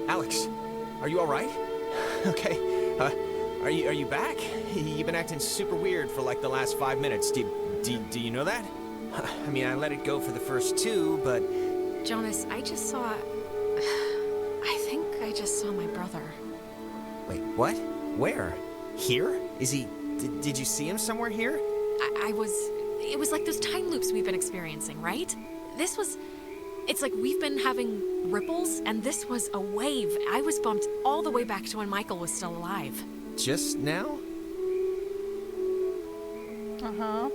Alex, are you all right? Okay. Are you back? You've been acting super weird for like the last 5 minutes. Do you know that? I mean, I let it go for the first 2, but... Jonas, I just saw... I think I just saw my brother. Wait, what? Where? Here? Is he... Did you see him somewhere here? It was like those time loops we've been experiencing, right? It's like we've been having ripples, and this was a wave. I was bumped all the way back to when Mykal was still alive. Just now? Uh-huh.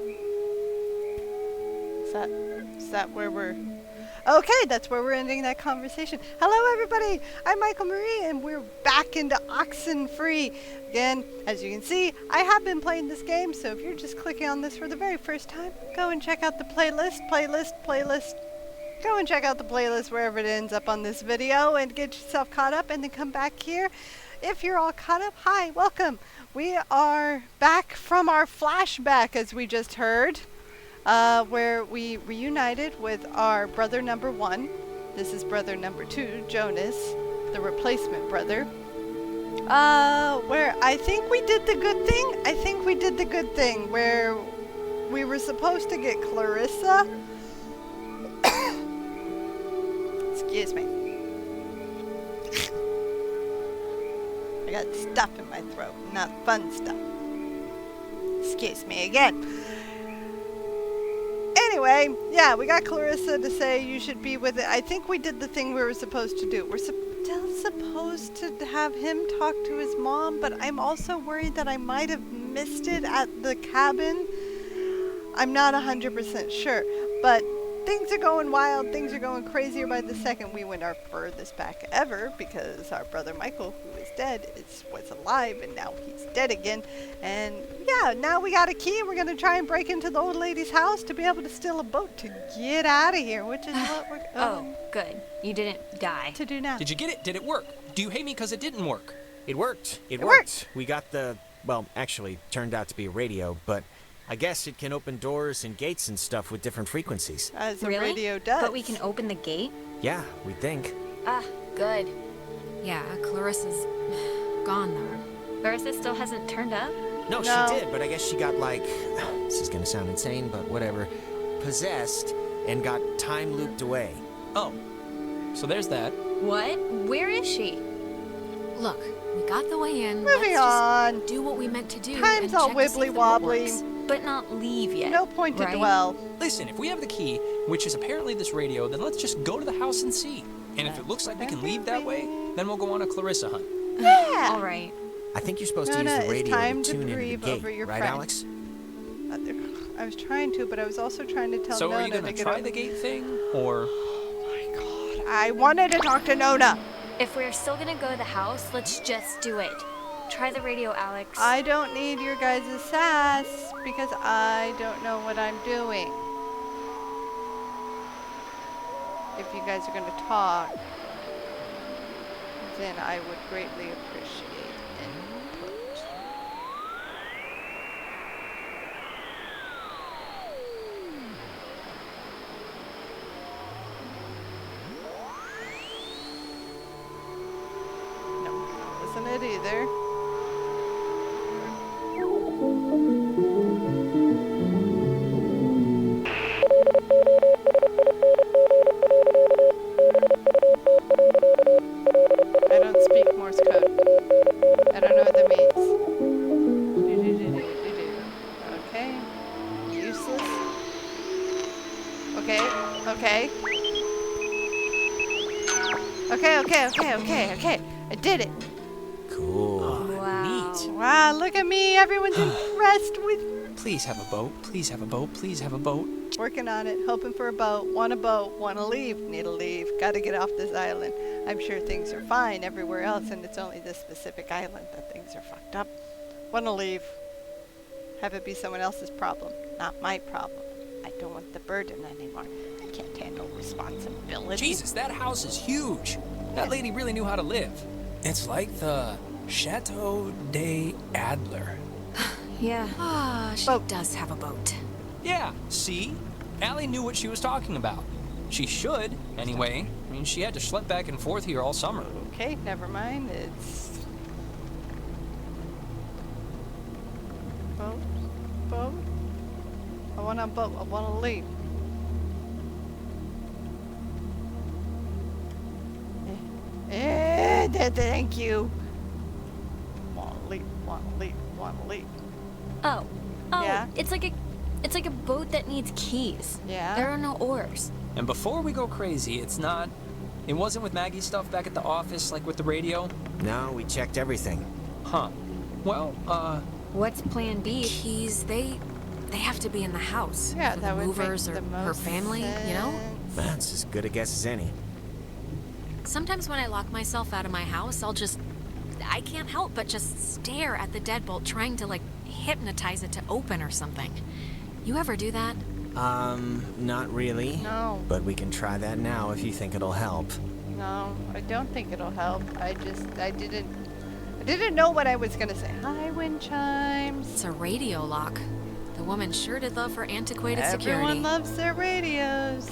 Is that where we're... Okay, that's where we're ending that conversation. Hello, everybody. I'm Mykal Marie, and we're back into Oxenfree. Again, as you can see, I have been playing this game, so if you're just clicking on this for the very first time, go and check out the playlist. Go and check out the playlist wherever it ends up on this video and get yourself caught up, and then come back here. If you're all caught up, hi, welcome. We are back from our flashback, as we just heard. Where we reunited with our brother number 1. This is brother number 2, Jonas, the replacement brother. Where I think we did the good thing. Where we were supposed to get Clarissa. Excuse me. I got stuff in my throat, not fun stuff. Excuse me again. Anyway, yeah, we got Clarissa to say you should be with it. I think we did the thing we were supposed to do. We're still supposed to have him talk to his mom, but I'm also worried that I might have missed it at the cabin. I'm not 100% sure, but things are going wild. Things are going crazier by the second. We went our furthest back ever because our brother Mykal, who is dead, was alive, and now he's dead again. And yeah, now we got a key. We're going to try and break into the old lady's house to be able to steal a boat to get out of here, which is what we're Oh, good. You didn't die. to do now. Did you get it? Did it work? Do you hate me because it didn't work? It worked. It worked. worked. We got the... Well, actually, turned out to be a radio, but... I guess it can open doors and gates and stuff with different frequencies. As the Really? radio does. But we can open the gate? Yeah, we think. Ah, good. Yeah, Clarissa's gone, though. Clarissa still hasn't turned up? No, No. she did, but I guess she got like... This is gonna sound insane, but whatever. Possessed and got time looped away. Oh, so there's that. What? Where is she? Look, we got the way in. Moving Let's on. just do what we meant to do. Time's and all check to see if the boat wibbly-wobbly. works. But not leave yet. No point to right? dwell. Listen, if we have the key, which is apparently this radio, then let's just go to the house and see. And if it looks like we can leave that way, then we'll go on a Clarissa hunt. Yeah. All right. I think you're supposed to use Nona, the it's radio time to to tune into the grieve gate, over your right, friend. Alex? I was trying to, but I was also trying to tell So Nona are you to gonna get try over. the gate thing, or... Oh my god. I wanted to talk to Nona. If we're still gonna go to the house, let's just do it. Try the radio, Alex. I don't need your guys' sass because I don't know what I'm doing. If you guys are going to talk, then I would greatly appreciate input. No, that wasn't it either. I don't speak Morse code. I don't know what that means. Okay. Useless. Okay. Okay. I did it. Cool. Wow. Wow, look at me. Everyone's impressed with Please have a boat, please have a boat, please have a boat. working on it, hoping for a boat, want to leave, need to leave, gotta get off this island. I'm sure things are fine everywhere else, and it's only this specific island that things are fucked up. Want to leave. Have it be someone else's problem, not my problem. I don't want the burden anymore. I can't handle responsibility. Jesus, that house is huge. That lady really knew how to live. It's like the Chateau de Adler. Yeah. Ah, she Boat. does have a boat. Yeah, see? Allie knew what she was talking about. she should, anyway. I mean, she had to schlep back and forth here all summer. Okay, never mind. It's boat. Boat. I want a boat. I want to leave. Thank you. Want to leave. Want to leave. Want to leave. Oh. Oh, Yeah? it's like a boat that needs keys. Yeah? There are no oars. And before we go crazy, it wasn't with Maggie's stuff back at the office, like with the radio? No, we checked everything. Huh. Well, What's plan B? Keys, they have to be in the house. Yeah, for that the would movers make or the her most family, you know? sense. That's as good a guess as any. Sometimes when I lock myself out of my house, I can't help but just stare at the deadbolt, trying to, like, hypnotize it to open or something. You ever do that? Not really. No. But we can try that now if you think it'll help. No, I don't think it'll help. I didn't know what I was gonna say. Hi, wind chimes. It's a radio lock. The woman sure did love her antiquated security. Everyone loves their radios.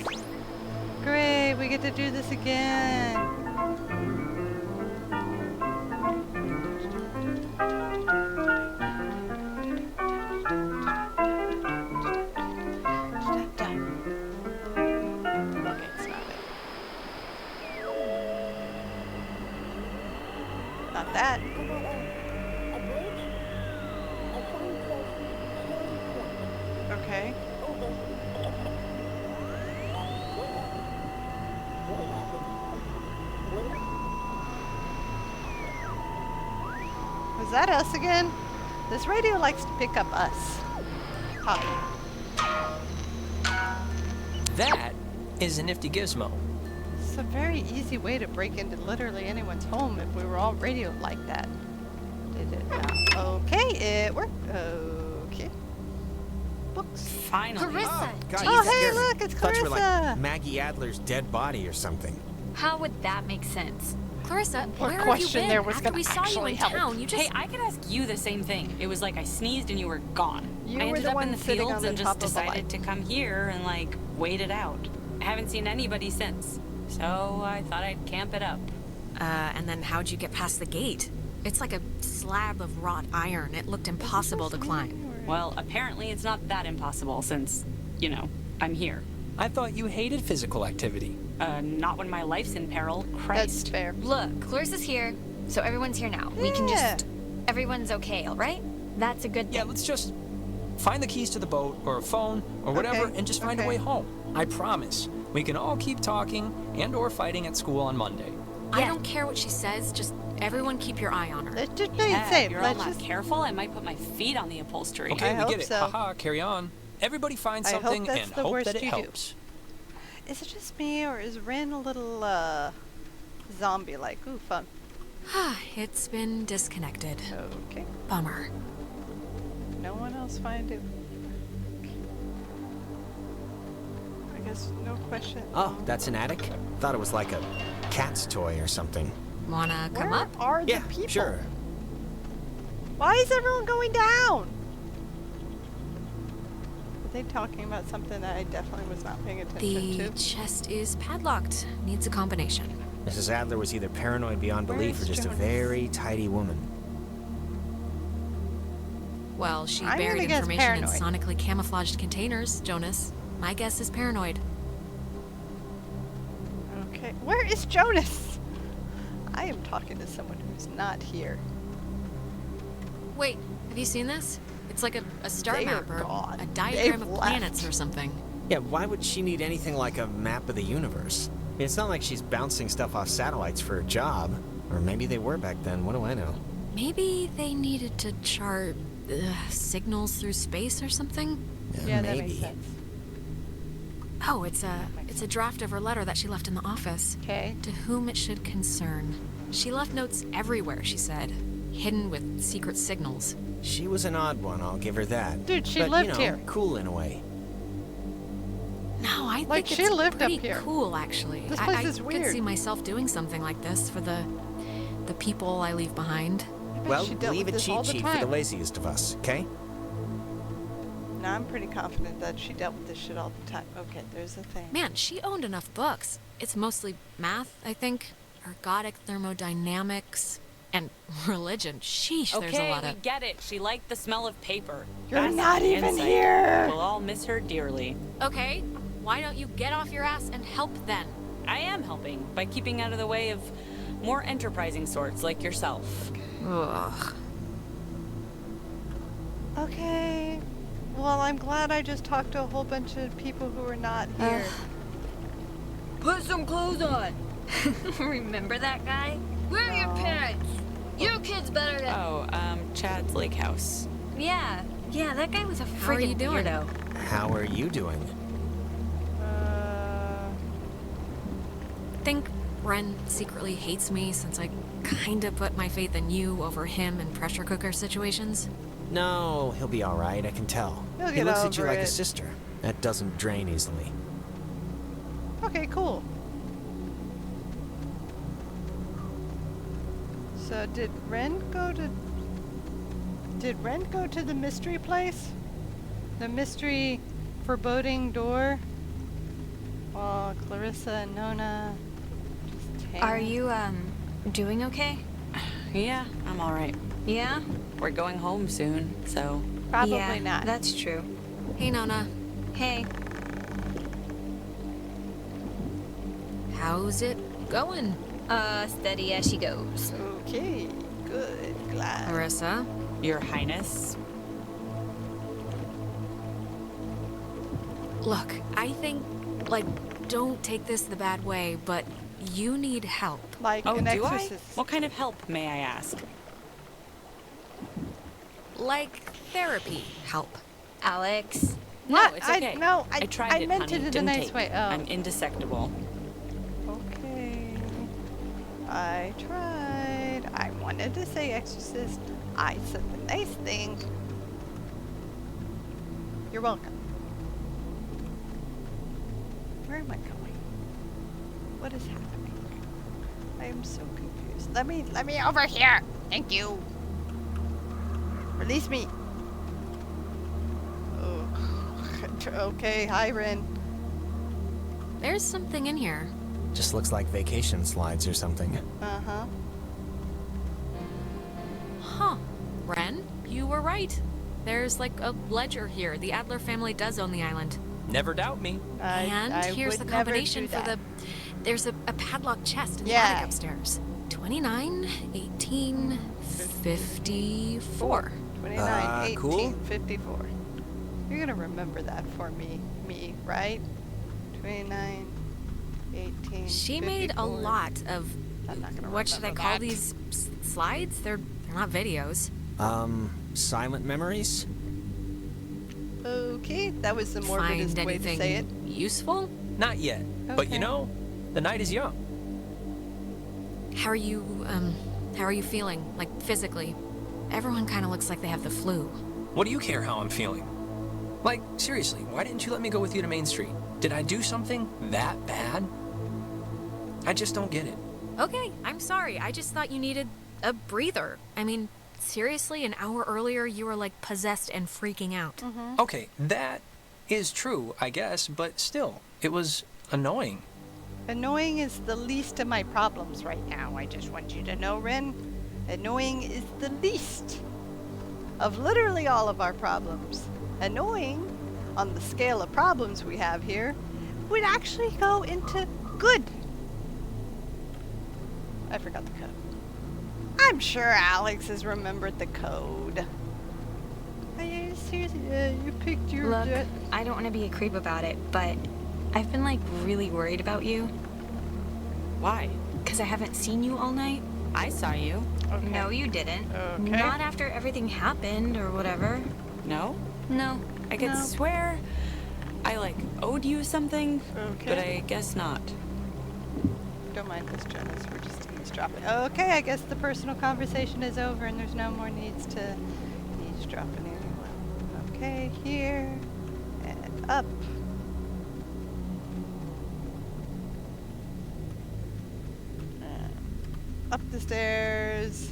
Great, we get to do this again. Okay, it's not it. Not that. Okay. Was that us again? This radio likes to pick up us. Hi. that is a nifty gizmo. It's a very easy way to break into literally anyone's home if we were all radioed like that. Did it not? Okay, it worked. Okay. Books. Finally. Clarissa, God, Oh, you hey, scared me. look, it's Thought you were Clarissa. like Maggie Adler's dead body or something. how would that make sense? Clarissa, Or where have you question been? there was After gonna we saw you actually in help. town, you just... Hey, I could ask you the same thing. It was like I sneezed and you were gone. You I were ended the up one in the sitting on fields the and top just of the light. decided to come here and like wait it out. I haven't seen anybody since. So I thought I'd camp it up. And then how'd you get past the gate? It's like a slab of wrought iron. It looked impossible to climb. Well, apparently it's not that impossible since, you know, I'm here. I thought you hated physical activity. Not when my life's in peril. That's Christ. fair. Look, Clarissa's here, so everyone's here now. We can Yeah. just... Everyone's okay, all right? That's a good thing. Yeah, let's just find the keys to the boat or a phone or whatever Okay, and just find a okay. way home. I promise. We can all keep talking and or fighting at school on Monday. I Yeah. don't care what she says, just everyone keep your eye on her. Let's just play Yeah, it safe. if you're all Let's not just. careful, I might put my feet on the upholstery. Okay, I we hope get it. so. Haha, carry on. Everybody find I hope something that's and the hope worst that it you do. helps. Is it just me or is Ren a little zombie-like? Ooh, fun. It's been disconnected. Okay. Bummer. No one else find it. I guess no question. Oh, that's an attic? Thought it was like a cat's toy or something. Wanna come Where up? are the Yeah, people? sure. Why is everyone going down? Are they talking about something that I definitely was not paying attention The to? chest is padlocked. Needs a combination. Mrs. Adler was either paranoid beyond Where belief is or just Jonas? a very tidy woman. Well, she I'm buried gonna guess information in paranoid. sonically camouflaged containers, Jonas. My guess is paranoid. Okay. Where is Jonas? I am talking to someone who's not here. Wait, have you seen this? It's like a star They are map or gone. a diagram They've of planets left. or something. Yeah, why would she need anything like a map of the universe? I mean, it's not like she's bouncing stuff off satellites for a job. Or maybe they were back then, what do I know? Maybe they needed to chart signals through space or something? Yeah, that maybe. makes sense. Oh, it's a draft of her letter that she left in the office. Okay. To whom it should concern. She left notes everywhere, she said, hidden with secret signals. She was an odd one, I'll give her that. Dude, she but, lived you know, here. cool in a way. No, I Like, think she it's lived up pretty here. cool, actually. This place I is could weird. see myself doing something like this for the people I leave behind. I bet Well, she dealt leave with a this all cheat the sheet for the time. laziest of us, okay? No, I'm pretty confident that she dealt with this shit all the time. Okay, there's the thing. Man, she owned enough books. It's mostly math, I think. Ergodic thermodynamics. And religion. Sheesh, there's a lot we of... get it. She liked the smell of paper. You're That's not the even insight. here. We'll all miss her dearly. Okay, why don't you get off your ass and help then? I am helping by keeping out of the way of more enterprising sorts like yourself. Ugh. Okay. Well, I'm glad I just talked to a whole bunch of people who are not here. Put some clothes on. Remember that guy? Where are your parents? Your kid's better than... Oh, Chad's Lake House. Yeah, that guy was a How are you friggin' doing? weirdo. How are you doing? Think Ren secretly hates me since I kinda put my faith in you over him in pressure cooker situations? No, he'll be alright, I can tell. He'll He get looks at you over like a it. sister. That doesn't drain easily. Okay, cool. So did Ren go to the mystery place? The mystery foreboding door? While Clarissa and Nona just hang. Are you, doing okay? Yeah, I'm all right. Yeah? We're going home soon, so... Probably yeah, not. That's true. Hey, Nona. Hey, How's it going? steady as she goes. Okay, good, glad. Clarissa? Your Highness? Look, I think, like, don't take this the bad way, but you need help. Like Oh, an do I? exorcist. What kind of help, may I ask? Like, therapy help. Alex. No, What? it's okay. I tried I it, meant honey. it in a Didn't nice take. way. Oh. I'm indesectible. Okay. I tried. I wanted to say exorcist. I said the nice thing. You're welcome. Where am I going? What is happening? I am so confused. Let me over here. Thank you. Release me. Oh. Okay, hi Ren. There's something in here. Just looks like vacation slides or something. Uh-huh. Huh. Ren, you were right. There's like a ledger here. The Adler family does own the island. Never doubt me. And I here's the would never combination do for that. there's a padlocked chest in the Yeah. attic upstairs. 29, 18, 54. 29, 18, cool. 54. You're gonna remember that for me, right? 29, 18, She made a 54. lot of, I'm not gonna what should I remember call that. these slides? They're not videos. Silent memories? Okay, that was the morbidest Find way to anything say it. useful? Not yet. But Okay. you know, the night is young. How are you feeling? Like, physically? Everyone kind of looks like they have the flu. What do you care how I'm feeling? Like, seriously, why didn't you let me go with you to Main Street? Did I do something that bad? I just don't get it. Okay, I'm sorry. I just thought you needed a breather. I mean, seriously, an hour earlier you were like possessed and freaking out. Okay, that is true, I guess, but still, it was annoying. Annoying is the least of my problems right now. I just want you to know, Ren. Annoying is the least of literally all of our problems. Annoying, on the scale of problems we have here, would actually go into good. I forgot the code. I'm sure Alex has remembered the code. Seriously, you picked your Look, jet. I don't want to be a creep about it, but I've been, like, really worried about you. Why? Because I haven't seen you all night. I saw you. Okay. No, you didn't. Okay. Not after everything happened or whatever. No? No. I could No. swear I, like, owed you something, Okay. but I guess not. Don't mind this, Jonas. We're just eavesdropping. Okay, I guess the personal conversation is over and there's no more needs to eavesdrop in anyone. Okay, here and up. And up the stairs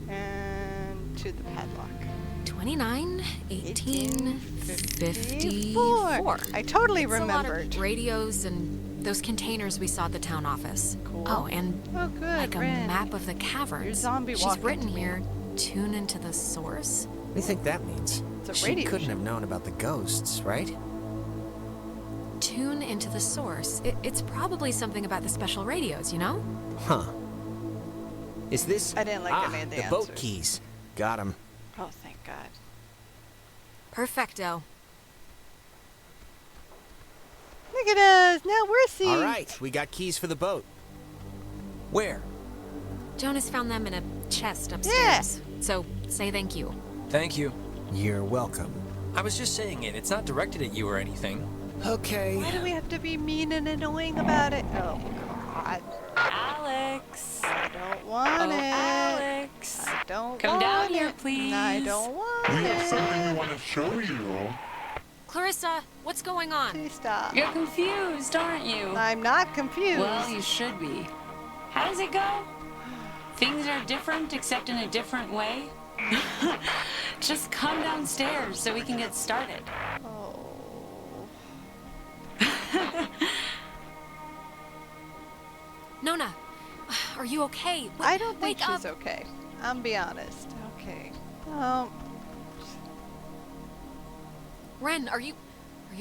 and to the padlock. 29, 18, 54. I totally It's a lot remembered. of radios and those containers we saw at the town office. Cool. Oh, and Oh, good, like a Ren. map of the caverns. Your zombie She's walking written to me. here, tune into the source. What do you think that means? It's a She radio couldn't show. have known about the ghosts, right? Tune into the source. It's probably something about the special radios, you know? Huh. Is this... I didn't like any of the boat answers. keys. Got 'em. Oh, thank God. Perfecto. Look at us. Now we're seeing. All right, we got keys for the boat. Where? Jonas found them in a chest upstairs. So say thank you. Thank you. You're welcome. I was just saying it. It's not directed at you or anything. Okay. Why do we have to be mean and annoying about it? Oh, God. Alex. I don't want Oh, it. Alex. I don't Come want down it. here, please. I don't want We have it. something we want to show you. Clarissa, what's going on? Please stop. You're confused, aren't you? I'm not confused. Well, you should be. How does it go? Things are different except in a different way? Just come downstairs so we can get started. Oh. Nona, are you okay? I don't think Wake she's up. okay. I'll be honest. Okay. Ren, are you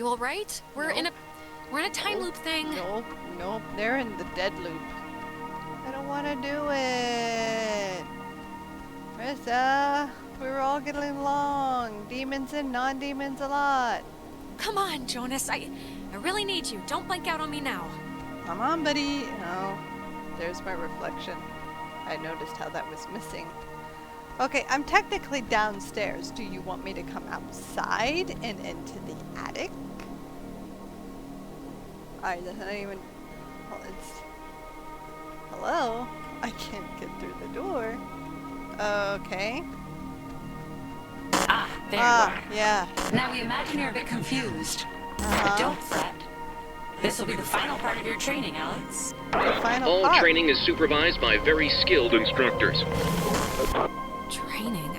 all right? We're in a time loop thing. Nope, nope. They're in the dead loop. I don't want to do it. Marissa, we were all getting along. Demons and non-demons a lot. Come on, Jonas. I really need you. Don't blank out on me now. Come on, buddy. Oh, there's my reflection. I noticed how that was missing. Okay, I'm technically downstairs. Do you want me to come outside and into the attic? Alright, that's not even... Well, it's... Hello? I can't get through the door. Okay. Ah, there you are. Yeah. Now we imagine you're a bit confused. Uh-huh. But don't fret. This will be the final part of your training, Alex. The final All part. training is supervised by very skilled instructors. Training?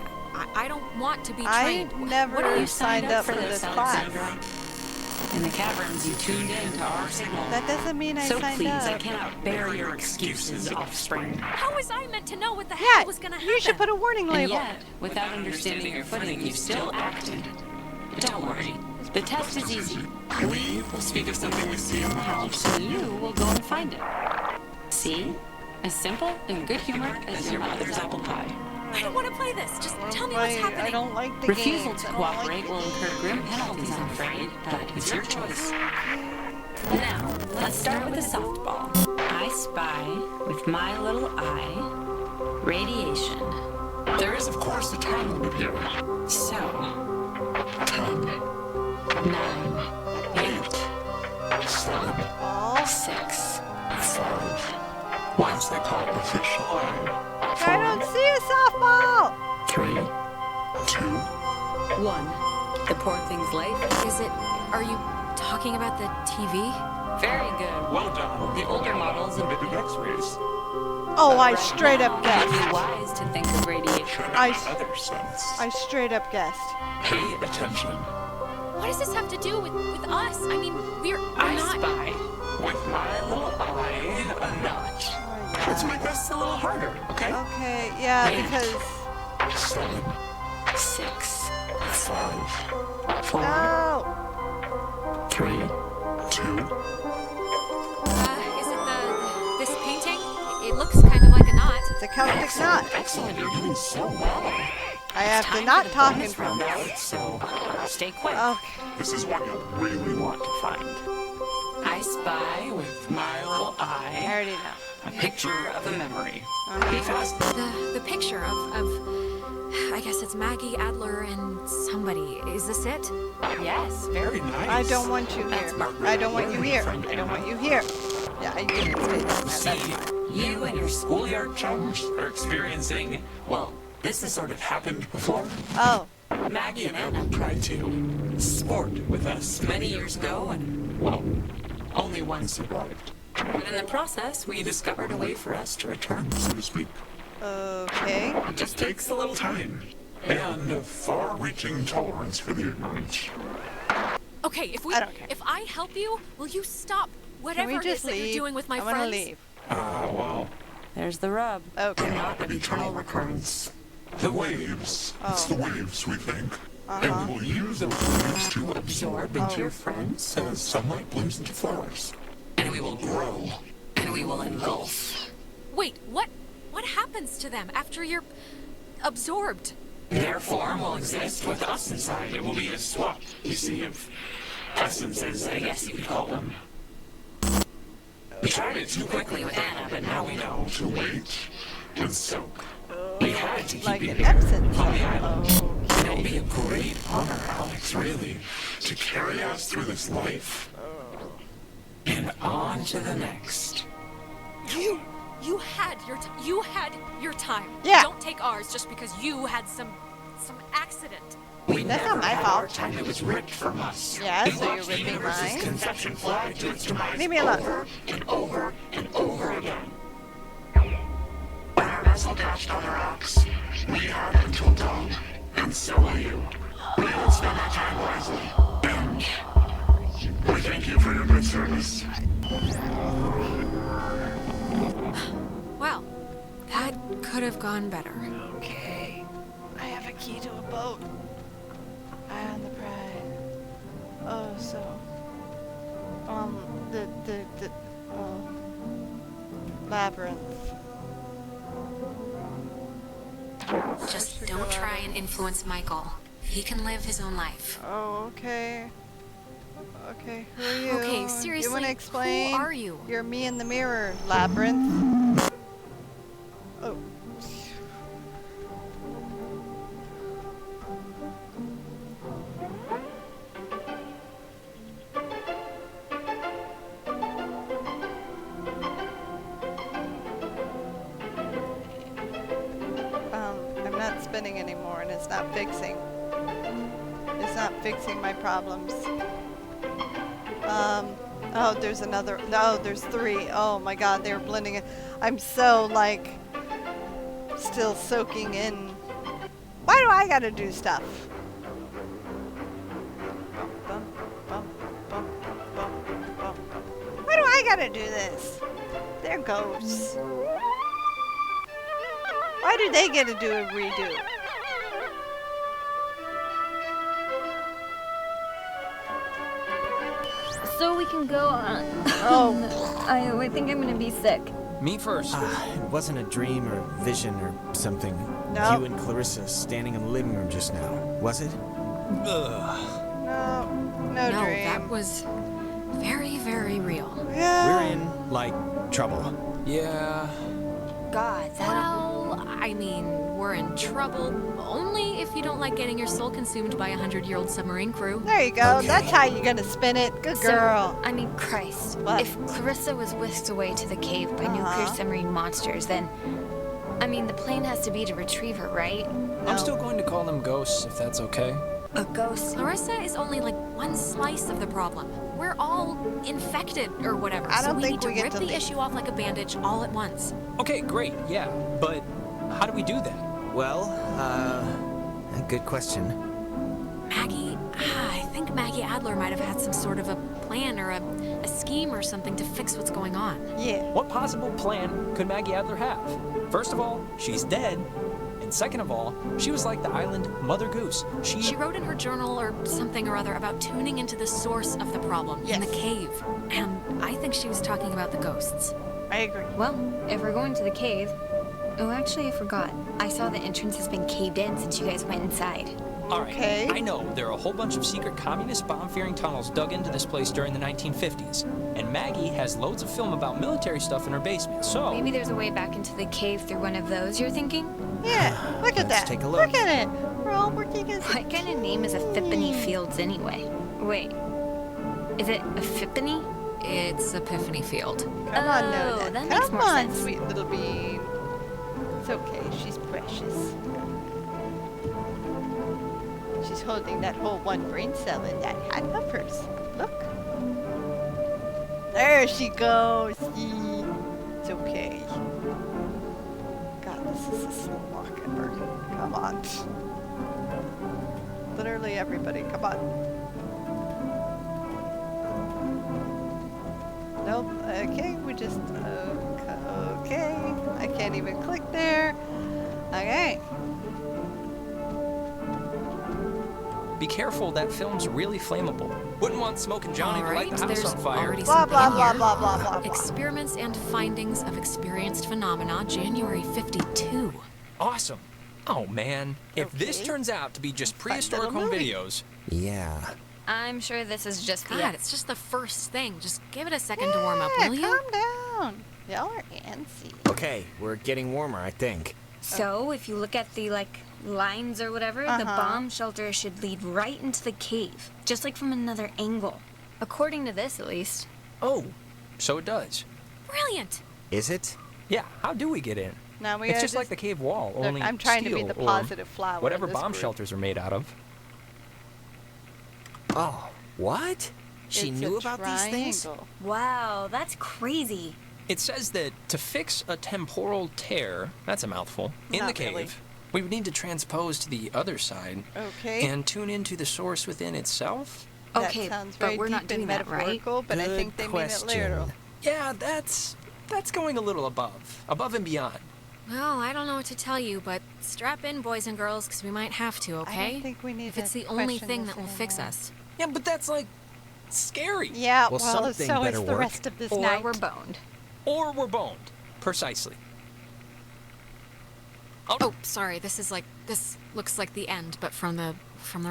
I don't want to be I trained. never What are you signed up for this class. Alexandra? In the caverns, you tuned in to our signal. That doesn't mean I So signed please, up. I cannot bear your excuses, offspring. How was I meant to know what the Yeah, hell was gonna happen? you should put a warning And label. yet, without understanding your footing, you still acted. Don't worry. The test is easy. We will speak of something we see in the house. So you will go and find it. See? As simple and good-humored as your mother's apple pie. I don't want to play this. Just tell me I what's happening. I don't like the Refusal games. to I don't like cooperate the will games. incur grim penalties, I'm afraid, but it's your choice. Now, let's start with the softball. I spy, with my little eye, radiation. There is, of course, a time limit here. So, 10, 9, 8, 7, Ball. 6. 5. Once they call it official. I don't see a softball. 3, 2, 1. The poor thing's life. Is it? Are you talking about the TV? Very good. well done. The older models of Emitted X-rays. Oh, I straight up Now, it'd be guessed. wise to think of radiation. I Other sense. straight up guessed. Pay attention. What does this have to do with us? I mean, we're I not. spy. With my little eye, a notch. Let's make this a little harder, okay? Okay, yeah, because 7, 6. 5, 4. no. 3, 2. Is it this painting? It looks kind of like a knot. It's a Celtic knot. Excellent, you're doing so well. I have to Time not for the talk in bonus front round, of Alex, so stay quick. Okay. This is what you'll really want to find. I spy with my little I eye already know. a picture of a memory. Be fast. The picture of I guess it's Maggie Adler and somebody. Is this it? Yes, very Nice. I don't want you That's here. Margaret. I don't want you here. I don't want you here. Yeah, I didn't say that. That's See, fine. you and your schoolyard chums are experiencing, well, this has sort of happened before. Oh, Maggie and Anna tried to sport with us many years ago, and, well, only one survived. And in the process, we discovered a way for us to return. So to speak. okay. It just takes a little time. and far-reaching tolerance for the ignorant. Okay, I don't care. if I help you, will you stop Can whatever we it is just that leave? you're doing with my I want to friends? leave. Well, There's the rub. Okay. not of eternal recurrence. The waves. It's the waves, we think. And we will use those waves to absorb into your friends as sunlight blooms into flowers. And we will grow. And we will engulf. Wait, what happens to them after you're absorbed? Their form will exist with us inside. It will be a swap, you see, of essences, I guess you could call them. We tried it too quickly with Anna, but now we know to wait and soak. We had to keep Like it an here absence. on the island. It'll be a great honor, Alex, really, to carry us through this life. And on to the next. You had your time. Yeah. Don't take ours just because you had some accident. We That's never not my had fault. our time that was ripped from us. Yeah, We so you're watched ripping the universe's mine? conception fly to its demise Leave me alone. over and over and over again. When our vessel dashed on the rocks, we had until dawn, and so will you. We will spend our time wisely, and we thank you for your good service. Well, that could have gone better. Okay. I have a key to a boat. Eye on the prize. Oh, so. Labyrinth. Just don't try and influence Mykal. He can live his own life. Oh, okay. Okay, who are you? Okay, You seriously, want to who explain? are you? You're me in the mirror, Labyrinth. Oh. I'm not spinning anymore, and it's not fixing. It's not fixing my problems. Oh, there's another. No, there's three. Oh my god, they were blending it. I'm so, like, still soaking in. Why do I gotta do stuff? Bum, bum, bum, bum, bum. Why do I gotta do this? They're ghosts. Why do they get to do a redo? So we can go on. Oh. I think I'm gonna be sick. Me first. It wasn't a dream or vision or something. No. You and Clarissa standing in the living room just now, was it? Ugh. No No, dream. that was very, very real. Yeah. We're in, like, trouble. Yeah. God, that. Well, I mean, we're in trouble only if you don't like getting your soul consumed by a 100-year-old submarine crew. There you go. Okay. That's how you're gonna spin it. Good girl. I mean, Christ. What? If Clarissa was whisked away to the cave by nuclear submarine monsters, then. I mean, the plan has to be to retrieve her, right? I'm still going to call them ghosts, if that's okay. A ghost. Clarissa is only like one slice of the problem. We're all infected or whatever. I don't so we think need we to get rip to the leave. issue off like a bandage all at once. Okay, great, yeah. But how do we do that? Well, a good question. Maggie, I think Maggie Adler might have had some sort of a plan or a scheme or something to fix what's going on. Yeah. What possible plan could Maggie Adler have? First of all, she's dead. And second of all, she was like the island Mother Goose. She wrote in her journal or something or other about tuning into the source of the problem in the Yes. cave. And I think she was talking about the ghosts. I agree. Well, if we're going to the cave. Oh, actually, I forgot. I saw the entrance has been caved in since you guys went inside. All right, Okay. I know there are a whole bunch of secret communist bomb-fearing tunnels dug into this place during the 1950s. And Maggie has loads of film about military stuff in her basement, so... Maybe there's a way back into the cave through one of those, you're thinking? Yeah. Look at Let's that. take a look. Look at it. We're all working as a What kind of name is Epiphany Fields anyway? Wait, is it Epiphany? It's Epiphany Field. Come on, Oh, Noda. that makes Come more on, sense. sweet little bean. It's okay. She's precious. She's holding that whole one brain cell in that hand of hers. Look. There she goes. Yee. It's okay. God, this is a slow walk ever. Come on. Literally everybody, come on. Nope, okay, we just, okay. I can't even click there. Okay. Be careful, that film's really flammable. Wouldn't want Smoke and Johnny to light the house there's on fire. already Blah, something blah, in blah, here. blah, blah, blah, blah. Experiments and findings of experienced phenomena, January 52. Awesome. Oh man, if this Okay. turns out to be just Fun prehistoric little home movie. videos, Yeah. I'm sure this is just the God, it's just the first thing. Just give it a second to warm up, Yeah, will you? calm down. Y'all are antsy. Okay, we're getting warmer, I think. So, if you look at the, lines or whatever, the bomb shelter should lead right into the cave, just like from another angle. According to this, at least. oh, so it does. Brilliant. Is it? Yeah, how do we get in? Now we It's are just like the cave wall, Look, only I'm trying to be steel the or positive flower in whatever this bomb group. shelters are made out of. Oh, what? She It's knew a about these things? triangle. Wow, that's crazy. It says that to fix a temporal tear, that's a mouthful, in the Not cave, really. we would need to transpose to the other side Okay. and tune into the source within itself. That Okay, sounds but very we're deep not doing and that, right? metaphorical, but I Good think they mean it question. literal. Yeah, that's going a little above and beyond. Well, I don't know what to tell you, but strap in, boys and girls, because we might have to, okay? I don't think we need if it's to the only question thing this that will fix anymore. us. Yeah, but that's scary. Yeah, Well, well, something so is better the work. rest of this Or night. we're boned. Or we're boned. Precisely. Oh, sorry. This looks like the end, but from the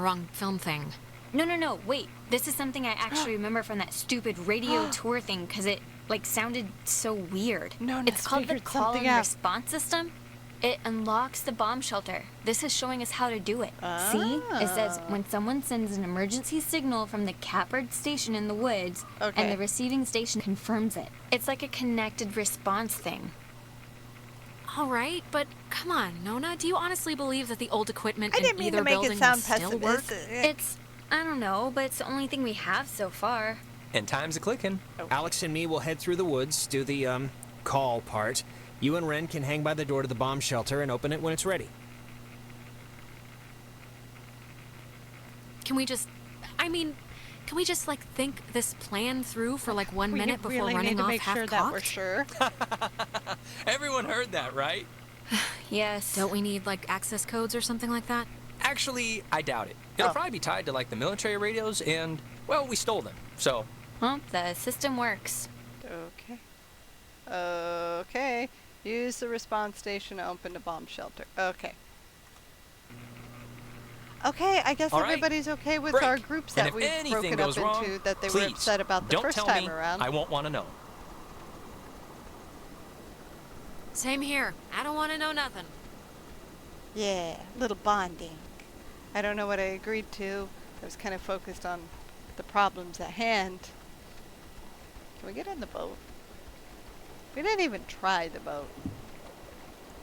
wrong film thing. No, wait. This is something I actually remember from that stupid radio tour thing, because it, sounded so weird. Nona It's called the figured call something and out. response system. It unlocks the bomb shelter. This is showing us how to do it. See? It says when someone sends an emergency signal from the Catbird station in the woods, Okay. and the receiving station confirms it. It's like a connected response thing. All right, but come on, Nona. Do you honestly believe that the old equipment I in didn't mean either to make building it sound will still work? pessimistic. It's, I don't know, but it's the only thing we have so far. And time's a-clicking. Alex and me will head through the woods, do the, call part. You and Ren can hang by the door to the bomb shelter and open it when it's ready. Can we just think this plan through for 1 We minute before really running need to off make sure that we're half-cocked? sure. Everyone heard that, right? Yes. Don't we need access codes or something like that? Actually, I doubt it. It'll Oh. probably be tied to the military radios and, well, we stole them. So, Well, the system works. Okay. Okay. Use the response station to open the bomb shelter. Okay. Okay, I guess All right. everybody's okay with break. our groups And that if we've anything broken goes up wrong, into that they were please, upset about the don't first tell time me. around. I won't want to know. Same here. I don't want to know nothing. Yeah, little bonding. I don't know what I agreed to. I was kind of focused on the problems at hand. Can we get in the boat? We didn't even try the boat.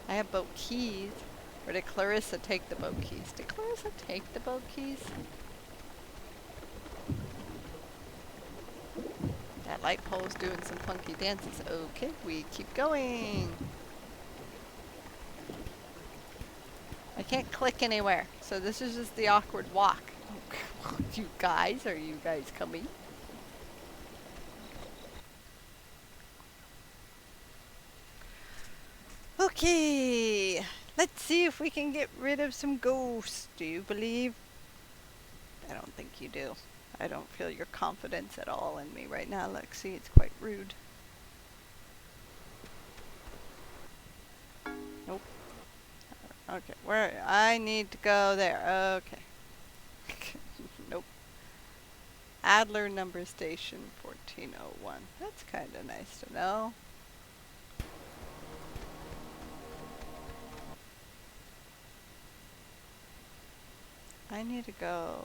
I have boat keys. Or did Clarissa take the boat keys? Did Clarissa take the boat keys? That light pole's doing some funky dances. Okay, we keep going. I can't click anywhere, so this is just the awkward walk. You guys, are you guys coming? Okay, let's see if we can get rid of some ghosts. Do you believe? I don't think you do. I don't feel your confidence at all in me right now, Lexi. It's quite rude. Nope. Okay, where? I need to go there. Okay. Nope. Adler number station 1401. That's kind of nice to know. I need to go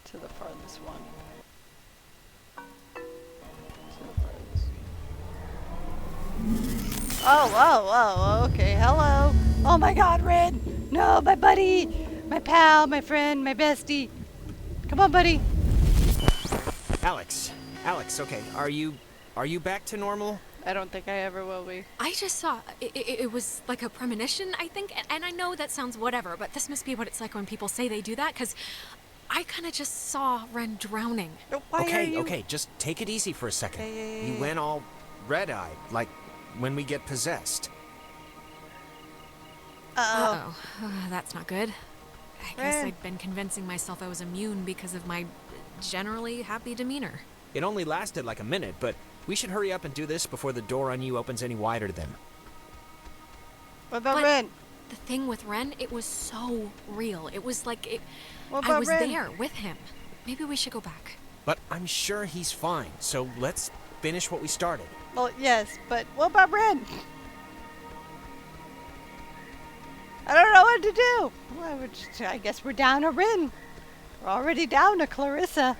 to the farthest one. To the farthest. Oh, okay, hello. Oh my god, Red! No, my buddy! My pal, my friend, my bestie. Come on, buddy. Alex, okay, are you back to normal? I don't think I ever will be. I just saw, it was like a premonition, I think, and I know that sounds whatever, but this must be what it's like when people say they do that, because I kind of just saw Ren drowning. Okay, just take it easy for a second. You went all red-eyed, like when we get possessed. Uh-oh. That's not good. I guess Ren. I'd been convincing myself I was immune because of my generally happy demeanor. It only lasted like a minute, but we should hurry up and do this before the door on you opens any wider to them. What about But Ren? the thing with Ren, it was so real. It was like What I about was Ren? there with him. Maybe we should go back. But I'm sure he's fine, so let's finish what we started. Well, yes, but what about Ren? I don't know what to do. Well, I guess we're down a Ren. We're already down a Clarissa.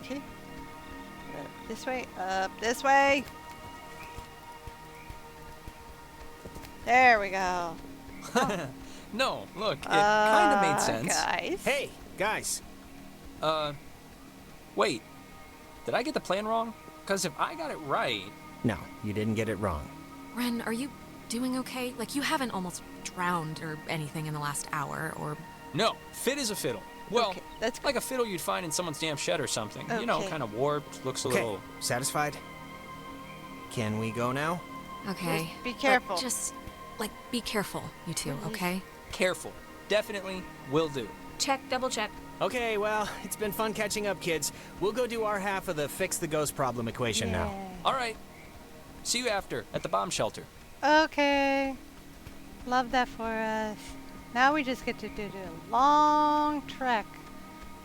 Okay. Up this way. Up this way. There we go. No, look, it kind of made sense. Guys. Hey, guys. Wait. Did I get the plan wrong? Because if I got it right... No, you didn't get it wrong. Ren, are you doing okay? Like, you haven't almost drowned or anything in the last hour, or... No, fit as a fiddle. Well, Okay, that's like a fiddle you'd find in someone's damn shed or something. You know, Okay. kind of warped, looks a Okay, little... satisfied? Can we go now? Okay. Just be but careful. just, like, be careful, you two, okay? Careful. Definitely will do. Check, double check. Okay, well, it's been fun catching up, kids. We'll go do our half of the fix the ghost problem equation now. All right. See you after, at the bomb shelter. Okay. Love that for us. Now we just get to do a long trek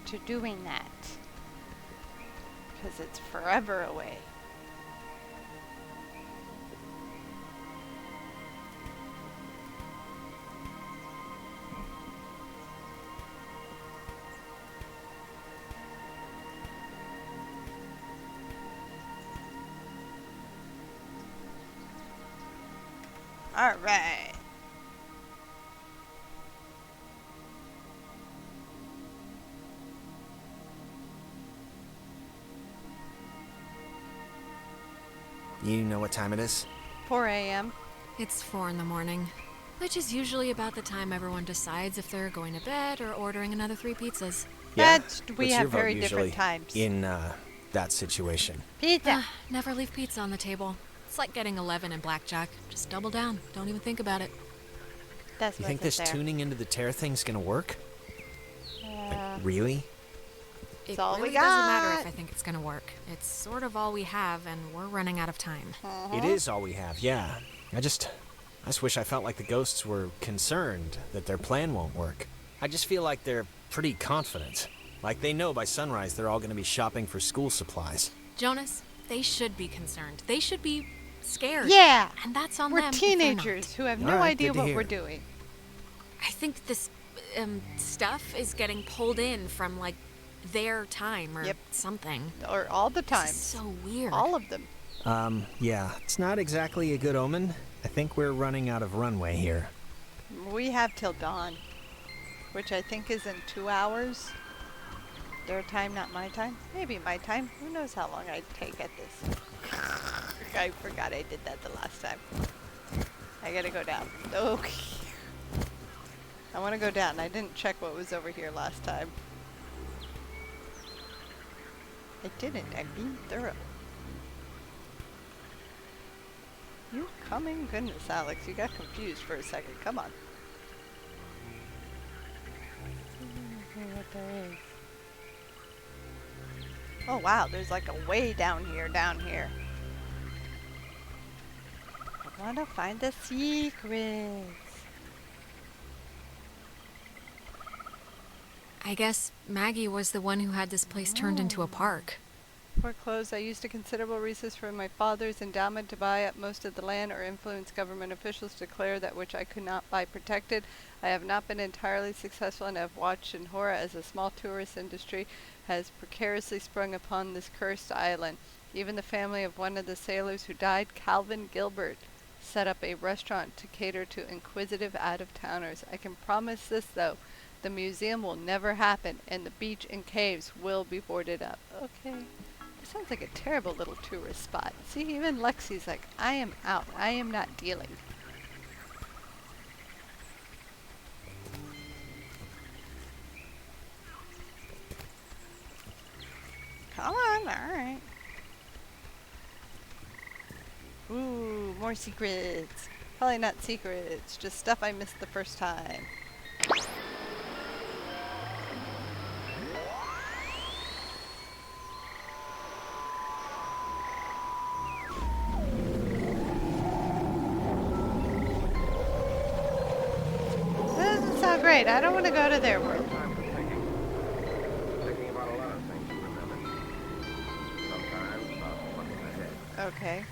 to doing that. Because it's forever away. All right. You know what time it is? 4 a.m. It's 4 in the morning, which is usually about the time everyone decides if they're going to bed or ordering another 3 pizzas. That's we What's have your vote very usually different times. in that situation. Pizza. Never leave pizza on the table. It's like getting 11 in blackjack. Just double down. Don't even think about it. That's You what's think up this there. tuning into the tear thing's gonna work? Uh, Really? It all we really doesn't matter got. if I think it's gonna work. It's sort of all we have, and we're running out of time. Uh-huh. It is all we have, yeah. I just wish I felt like the ghosts were concerned that their plan won't work. I just feel like they're pretty confident. Like they know by sunrise they're all gonna be shopping for school supplies. Jonas, they should be concerned. They should be scared. Yeah. And that's on We're them if they're not. teenagers who have no All right, idea good to what hear. we're doing. I think this stuff is getting pulled in from like their time or Yep. something. Or all the This time. is so weird. All of them. Yeah, it's not exactly a good omen. I think we're running out of runway here. We have till dawn, which I think is in 2 hours. Their time, not my time. Maybe my time. Who knows how long I take at this. I forgot I did that the last time. I gotta go down. Okay. I want to go down. I didn't check what was over here last time. I didn't. I'm being thorough. You coming? Goodness, Alex, you got confused for a second. Come on. What there is. Oh wow, there's like a way down here, I want to find the secrets. I guess Maggie was the one who had this place turned into a park. For clothes, I used a considerable recess from my father's endowment to buy up most of the land or influence government officials to declare that which I could not buy protected. I have not been entirely successful and have watched in horror as a small tourist industry has precariously sprung upon this cursed island. Even the family of one of the sailors who died, Calvin Gilbert, set up a restaurant to cater to inquisitive out-of-towners. I can promise this, though. The museum will never happen, and the beach and caves will be boarded up. Okay. This sounds like a terrible little tourist spot. See, even Lexi's like, I am out. I am not dealing. Come on, alright. Ooh, more secrets. Probably not secrets, just stuff I missed the first time. That doesn't sound great. I don't want to go to their world. Okay.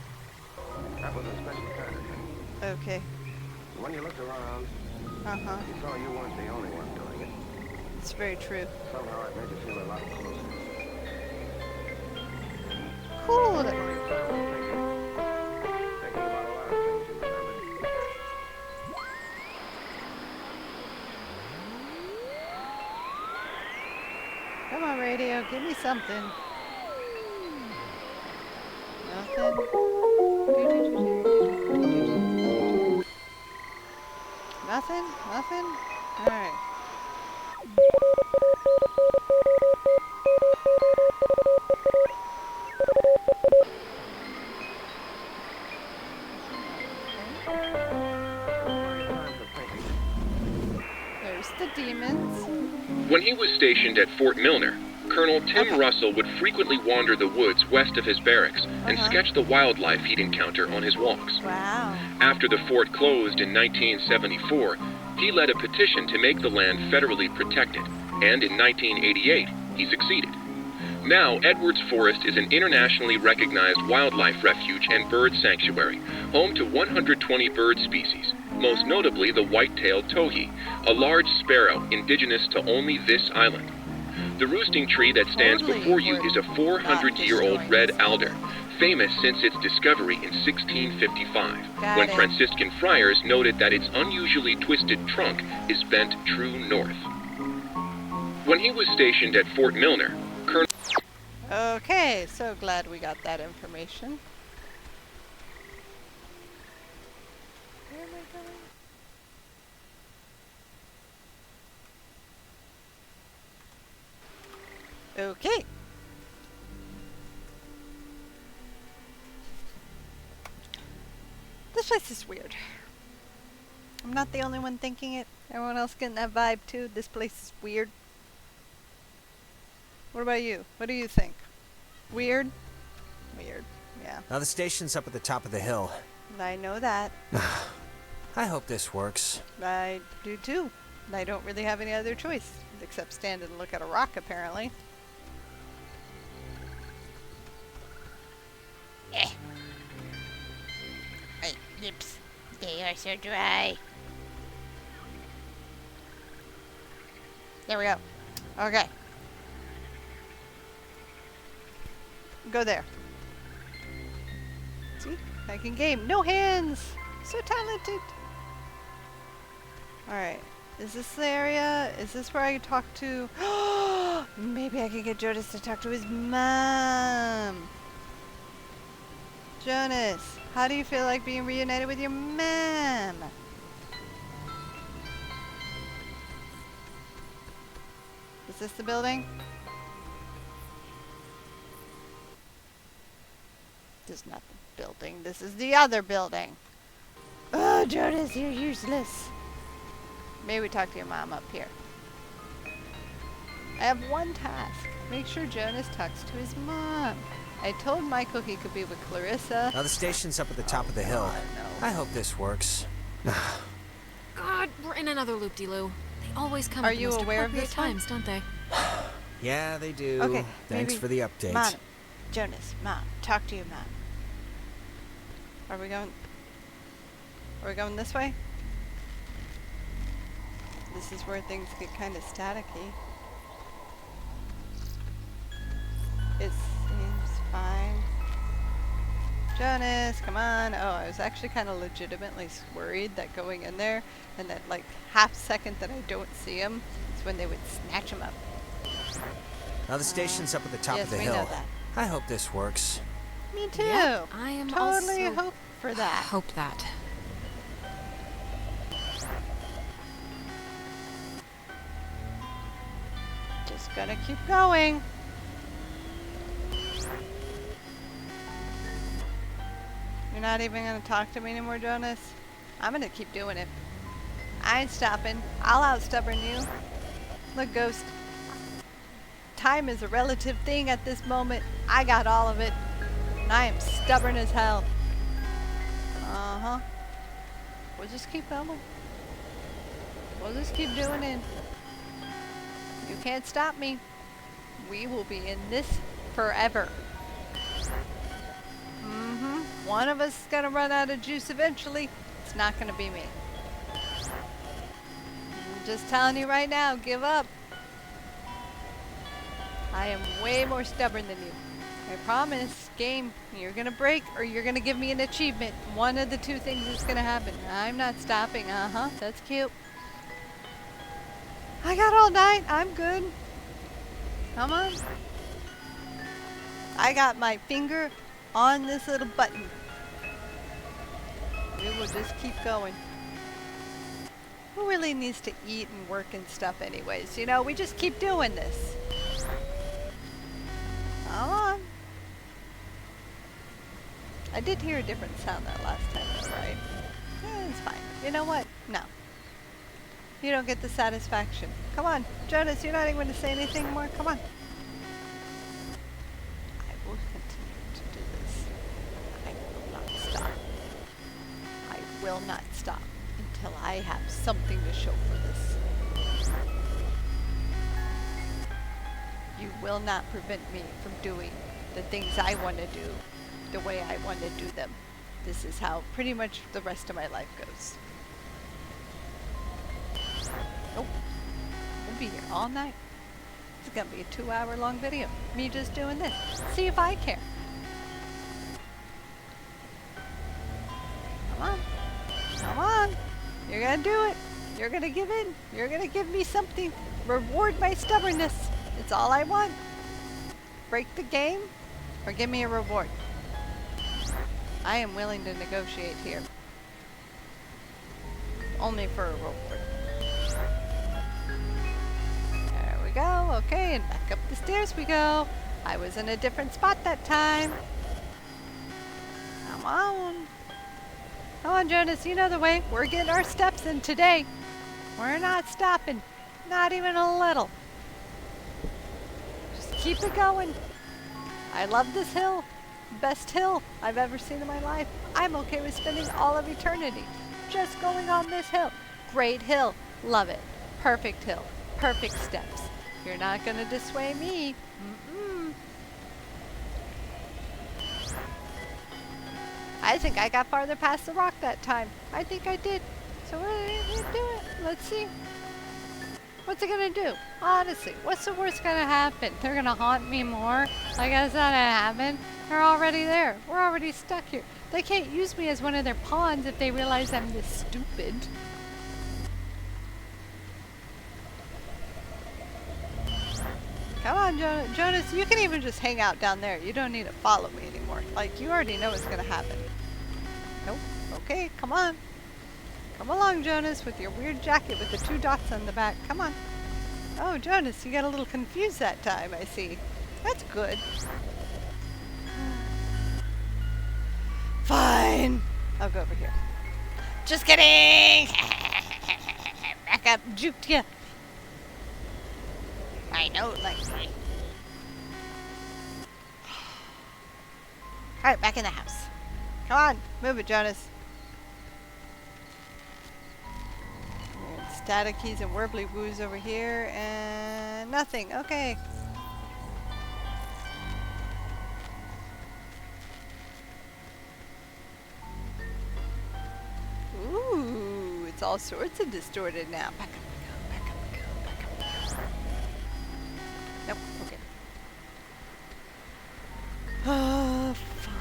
That was a special kind of thing. Okay. When you looked around, Uh-huh. you saw you weren't the only one doing it. It's very true. Somehow it made you feel a lot closer. Cool. Thinking about a lot of things you remembered. Come on, radio. Give me something. Nothing. Nothing? Nothing? Alright. There's the demons. When he was stationed at Fort Milner, Colonel Tim Russell would frequently wander the woods west of his barracks and sketch the wildlife he'd encounter on his walks. Wow. After the fort closed in 1974, he led a petition to make the land federally protected, and in 1988, he succeeded. Now, Edwards Forest is an internationally recognized wildlife refuge and bird sanctuary, home to 120 bird species, most notably the white-tailed towhee, a large sparrow indigenous to only this island. The roosting tree that stands before you is a 400-year-old red alder, famous since its discovery in 1655, when Franciscan friars noted that its unusually twisted trunk is bent true north. When he was stationed at Fort Milner, Colonel... Okay, so glad we got that information. Where am I going? Okay. This place is weird. I'm not the only one thinking it. Everyone else getting that vibe too. This place is weird. What about you? What do you think? Weird? Weird, yeah. Now the station's up at the top of the hill. I know that. I hope this works. I do too. I don't really have any other choice except stand and look at a rock, apparently. My lips, they are so dry. There we go. Okay. Go there. See? I can game. No hands! So talented! Alright. Is this the area? Is this where I can talk to... Maybe I can get Jonas to talk to his mom! Jonas, how do you feel like being reunited with your mom? Is this the building? This is not the building. This is the other building. Oh, Jonas, you're useless. Maybe we talk to your mom up here. I have one task. Make sure Jonas talks to his mom. I told Mykal he could be with Clarissa. Now the station's up at the top of the hill. I hope this works. God, we're in another loop-de-loo. They always come Are at the you most aware of appropriate this one? times, don't they? Yeah, they do. Okay, Thanks maybe- for the update. Mom, Jonas, Mom, talk to your mom. Are we going this way? This is where things get kind of staticky. It seems fine. Jonas, come on. Oh, I was actually kind of legitimately worried that going in there and that like half second that I don't see him is when they would snatch him up. Now the station's up at the top yes, of the we hill. know that. I hope this works. Me too. Yep, I am totally also hope for that. hope that. Just gonna keep going. You're not even gonna talk to me anymore, Jonas? I'm gonna keep doing it. I ain't stopping. I'll out-stubborn you. Look, Ghost. Time is a relative thing at this moment. I got all of it. And I am stubborn as hell. Uh-huh. We'll just keep going. We'll just keep doing it. You can't stop me. We will be in this forever. One of us is gonna run out of juice eventually. It's not gonna be me. I'm just telling you right now, give up. I am way more stubborn than you. I promise, game, you're gonna break or you're gonna give me an achievement. One of the two things is gonna happen. I'm not stopping. That's cute. I got all night. I'm good. Come on. I got my finger on this little button. We will just keep going. Who really needs to eat and work and stuff anyways? You know, we just keep doing this. Come on. I did hear a different sound that last time though, right? Yeah, it's fine. You know what? No. You don't get the satisfaction. Come on, Jonas, you're not even going to say anything more? Come on. I will continue to do this. I will not stop. I will not stop until I have something to show for this. You will not prevent me from doing the things I want to do the way I want to do them. This is how pretty much the rest of my life goes. Nope. We'll be here all night. It's gonna be a 2-hour long video. Me just doing this. See if I care. Come on. Come on. You're gonna do it. You're gonna give in. You're gonna give me something. Reward my stubbornness. It's all I want. Break the game or give me a reward. I am willing to negotiate here. Only for a reward. There we go. Okay, and back up the stairs we go. I was in a different spot that time. Come on. Come on, Jonas. You know the way. We're getting our steps in today. We're not stopping. Not even a little. Just keep it going. I love this hill. Best hill I've ever seen in my life. I'm okay with spending all of eternity just going on this hill. Great hill. Love it. Perfect hill. Perfect steps. You're not going to dissuade me. I think I got farther past the rock that time. I think I did. So we're going to do it. Let's see. What's it going to do? Honestly, what's the worst going to happen? They're going to haunt me more? Like that's not going to happen. They're already there. We're already stuck here. They can't use me as one of their pawns if they realize I'm this stupid. Come on, Jonas. You can even just hang out down there. You don't need to follow me anymore. Like, you already know what's going to happen. Nope. Okay, come on. Come along, Jonas, with your weird jacket with the 2 dots on the back. Come on. Oh, Jonas, you got a little confused that time, I see. That's good. Fine. I'll go over here. Just kidding. Back up. Juked ya. I know, like me. Alright, back in the house. Come on. Move it, Jonas. Static keys and warbly woos over here. And nothing. Okay. Ooh, it's all sorts of distorted now. Back up we go, back up we go, back up we go. Nope, okay. Oh, fine.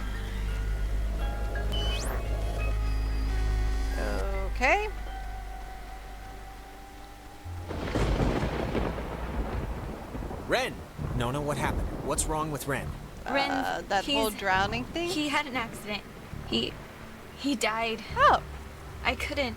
Nona, what happened? What's wrong with Ren? Ren, that whole drowning thing? He had an accident. He died. Oh. I couldn't.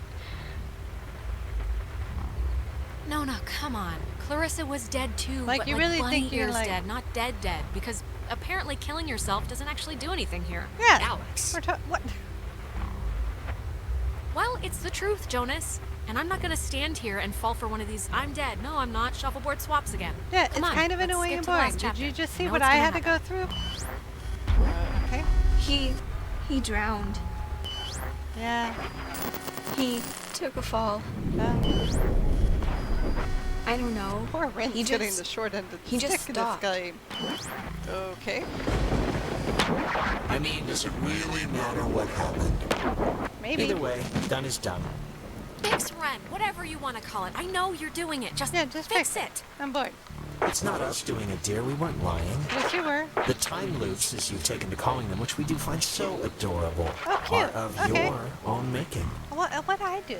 Nona, come on. Clarissa was dead too, Like, but you like really Bunny think you're Ears like... dead, not dead, because apparently killing yourself doesn't actually do anything here. Yeah. Alex. What? Well, it's the truth, Jonas. And I'm not gonna stand here and fall for one of these I'm dead, no I'm not, shuffleboard swaps again. Yeah, Come it's on, kind of let's annoying skip and to the boring. last Did you chapter. just see Know what what's I gonna had to go happen. through? Okay. He drowned. Yeah. He took a fall. I don't know. Poor Ren's He getting just- the short end of the he just stick in this stopped. game. Okay. I mean, Does it really matter what happened? Maybe. either way, done is done. Fix Ren, whatever you want to call it. I know you're doing it. Just fix it. I'm bored. It's not us doing it, dear. We weren't lying. Yes, you were. The time loops, as you've taken to calling them, which we do find so adorable, Oh, cute. are of Okay. your own making. What I do?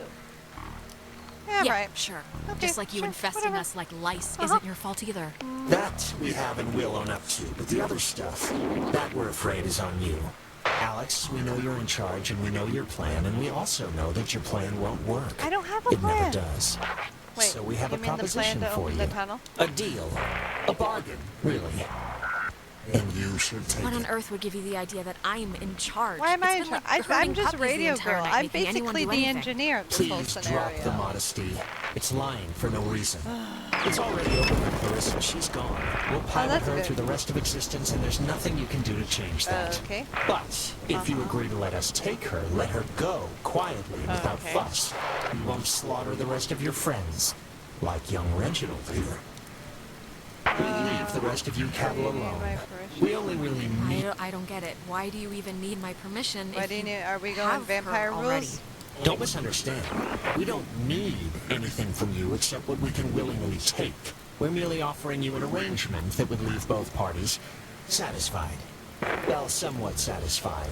Yeah, right. Sure. Okay, Just like you sure, infesting whatever. us like lice Uh-huh. isn't your fault either. That we have and will own up to, but the other stuff, that we're afraid is on you. Alex, we know you're in charge and we know your plan, and we also know that your plan won't work. I don't have a It plan. never does. Wait, So we have you a mean the plan proposition to for open you. the tunnel? A deal. A bargain, really. And you should take What it. on earth would give you the idea that I'm in charge? Why am I in It's been charge? like herding I'm just puppies the radio entire girl. night, I'm making anyone basically do the anything. engineer of this whole Please drop scenario. the modesty. It's lying for no reason. It's already over with Clarissa. She's gone. We'll pilot that's her good. through the rest of existence, and there's nothing you can do to change that. Okay. But if you agree to let us take her, let her go quietly without Okay. fuss. You won't slaughter the rest of your friends, like young Reginald here. We leave the rest of you cattle alone. We only really need... I don't get it. Why do you even need my permission? Why if do you you need? Are we going have her vampire already? rules? Don't misunderstand. We don't need anything from you except what we can willingly take. We're merely offering you an arrangement that would leave both parties satisfied. Well, somewhat satisfied.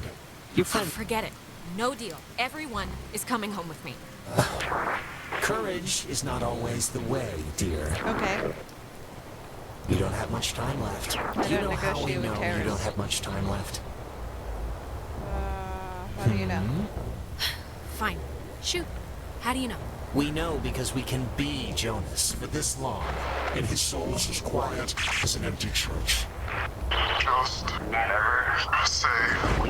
Your friend... Forget it. No deal. Everyone is coming home with me. Courage is not always the way, dear. Okay. You don't have much time left. I You don't know how we negotiate with know you terrorists. don't have much time left. How do you know? Fine. Shoot. How do you know? We know because we can be Jonas for this long, and his soul is as quiet as an empty church. Just never say we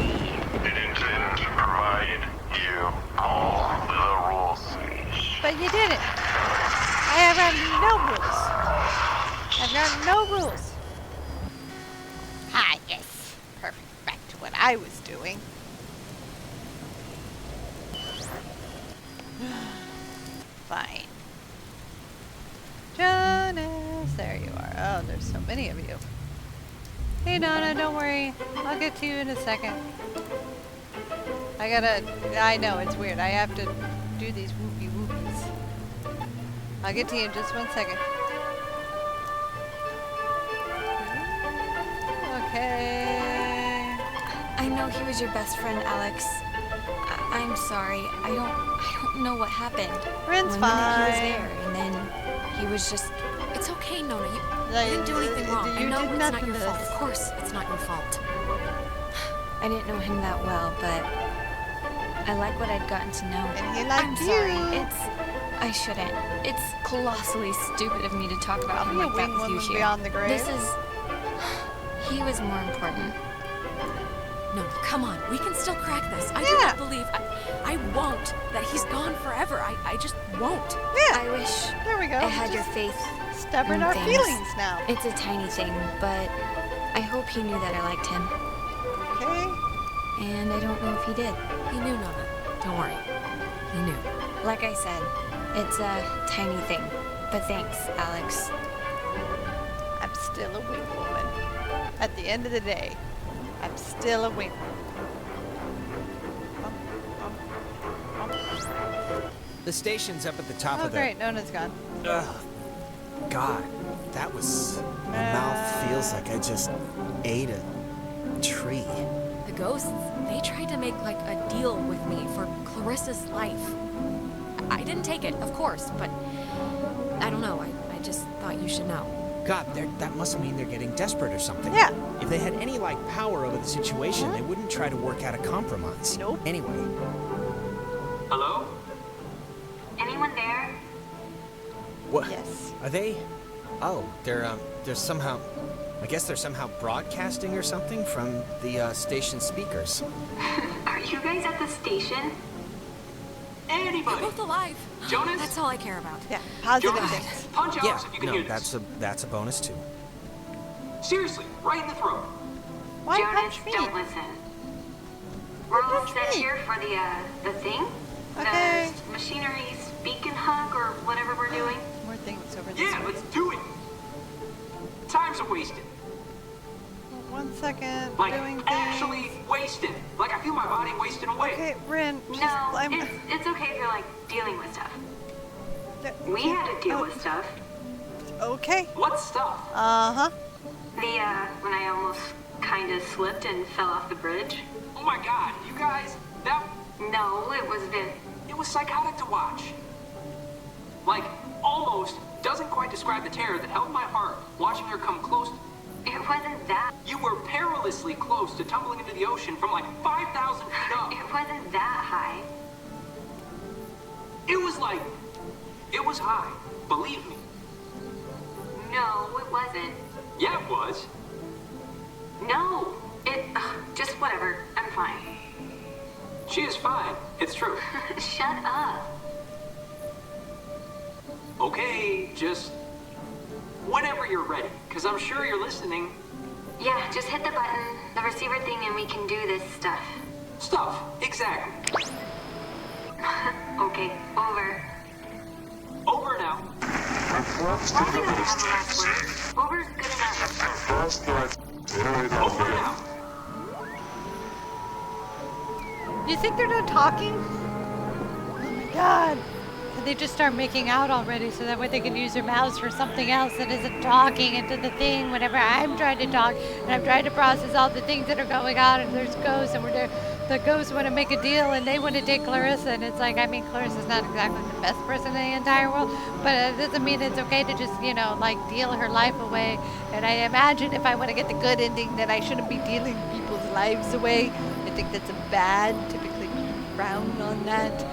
didn't provide you all the rules. But you didn't. I have had no rules. I've got no rules. Ah, yes. Perfect. Back to what I was doing. Fine. Jonas, there you are. Oh, there's so many of you. Hey, Nana, don't worry. I'll get to you in a second. I know, it's weird. I have to do these whoopie whoopies. I'll get to you in just 1 second. Okay. I know he was your best friend, Alex. I'm sorry. I don't know what happened. Ren's One minute he was fine. there, and then he was just... It's okay, Nona. You Like, didn't do anything wrong. I you know did it's not nothing your to fault. this. Of course, it's not your fault. I didn't know him that well, but I like what I'd gotten to know. And he liked I'm sorry. you. I shouldn't. It's colossally stupid of me to talk about him Be a like that wing with you woman here. beyond the grave. This is... He was more important. No, come on. We can still crack this. I do Yeah. not believe... I won't. That he's gone forever. I just won't. Yeah. I wish There we go. I had your Just faith stubborn in our things. feelings now. It's a tiny thing, but I hope he knew that I liked him. Okay. And I don't know if he did. He knew, Nona. Don't worry. He knew. Like I said, it's a tiny thing. But thanks, Alex. I'm still a wing woman. At the end of the day, I'm still a wing woman. The station's up at the top Oh, of the... great. Nona's gone. Ugh. God, that was... My mouth feels like I just ate a tree. The ghosts, they tried to make like a deal with me for Clarissa's life. I didn't take it, of course, but I don't know. I just thought you should know. God, that must mean they're getting desperate or something. Yeah. If they had any, like, power over the situation, they wouldn't try to work out a compromise. Nope. Anyway. Hello? Anyone there? What? Yes. Are they? Oh, they're somehow... I guess they're somehow broadcasting or something from the station speakers. Are you guys at the station? They're Anybody? both alive. Jonas? That's all I care about. Yeah, positive Jonas, things. punch Yeah, Alex if you can no, hear this. that's a bonus too. Seriously, right in the throat. Why Jonas, punch me? don't listen. We're all punch set me? here for the thing? Okay. The machinery speak and hug or whatever we're doing. More things over this Yeah, way. let's do it. Time's a wasted. 1 second. Like, Doing things. actually wasted. Like, I feel my body wasting away. Okay, Ren. Just, No, I'm. it's okay if you're like dealing with stuff. We Okay, had to deal with stuff. Okay. What stuff? Uh-huh. When I almost kind of slipped and fell off the bridge. Oh my god, you guys, No, it was it was psychotic to watch. Like, almost doesn't quite describe the terror that held my heart watching her come close. It wasn't that. You were perilously close to tumbling into the ocean from like 5,000 feet up. It wasn't that high. It was high. Believe me. No, it wasn't. Yeah, it was. No, just whatever. I'm fine. She is fine. It's true. Shut up. Okay, just whenever you're ready, because I'm sure you're listening. Yeah, just hit the button, the receiver thing, and we can do this stuff. Stuff, exactly. Okay, over. Over now. Probably gonna have the last word. Over's good enough. Over now. You think they're not talking? Oh my god. Could they just start making out already so that way they can use their mouths for something else that isn't talking into the thing whenever I'm trying to talk and I'm trying to process all the things that are going on and there's ghosts and we're there. The ghosts want to make a deal and they want to take Clarissa and it's like, I mean, Clarissa's not exactly the best person in the entire world, but it doesn't mean it's okay to just, you know, like deal her life away. And I imagine if I want to get the good ending that I shouldn't be dealing people's lives away. I think that's a bad, typically frown on that.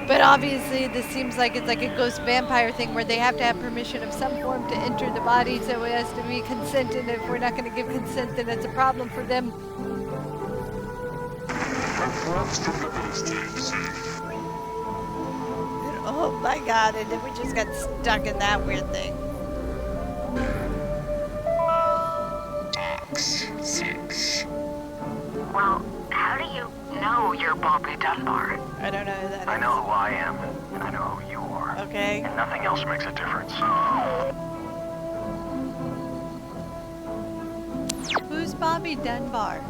But obviously this seems like it's like a ghost vampire thing where they have to have permission of some form to enter the body, so it has to be consent, and if we're not going to give consent then it's a problem for them. Oh my god, and then we just got stuck in that weird thing. X6. Well, how do you know you're Bobby Dunbar? I don't know who that is. I know who I am, and I know who you are. Okay. And nothing else makes a difference. Who's Bobby Dunbar?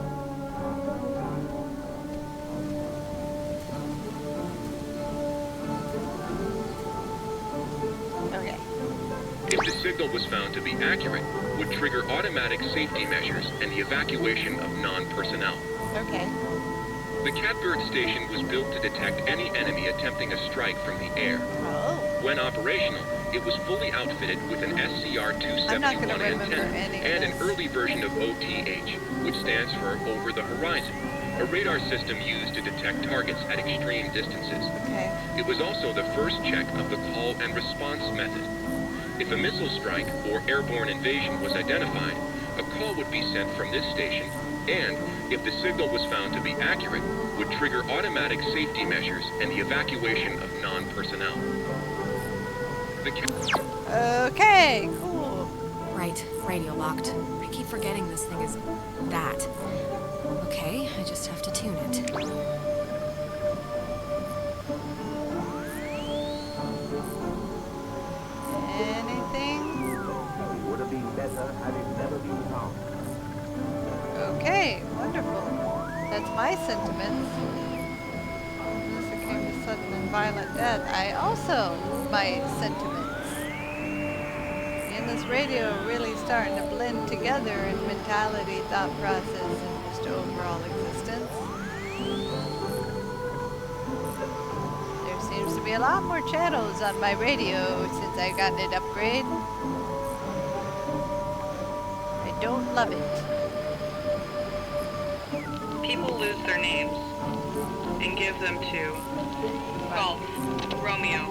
Okay. If the signal was found to be accurate, would trigger automatic safety measures and the evacuation of non-personnel. Okay. The Catbird station was built to detect any enemy attempting a strike from the air. Oh. When operational, it was fully outfitted with an I'm not gonna SCR-271 remember antenna any of and an this. early version of OTH, which stands for Over the Horizon, a radar system used to detect targets at extreme distances. Okay. It was also the first check of the call and response method. If a missile strike or airborne invasion was identified, a call would be sent from this station, and, if the signal was found to be accurate, would trigger automatic safety measures and the evacuation of non-personnel. Okay, cool. Right, radio locked. I keep forgetting this thing is that. Okay, I just have to tune it. Anything? It would have been better had it never been found. Okay, wonderful. That's my sentiments. Unless it came to sudden and violent death. I also, my sentiments. And this radio really starting to blend together in mentality, thought process, and just overall existence. There seems to be a lot more channels on my radio since I got it upgrade. Love it. People lose their names and give them to Golf, Romeo,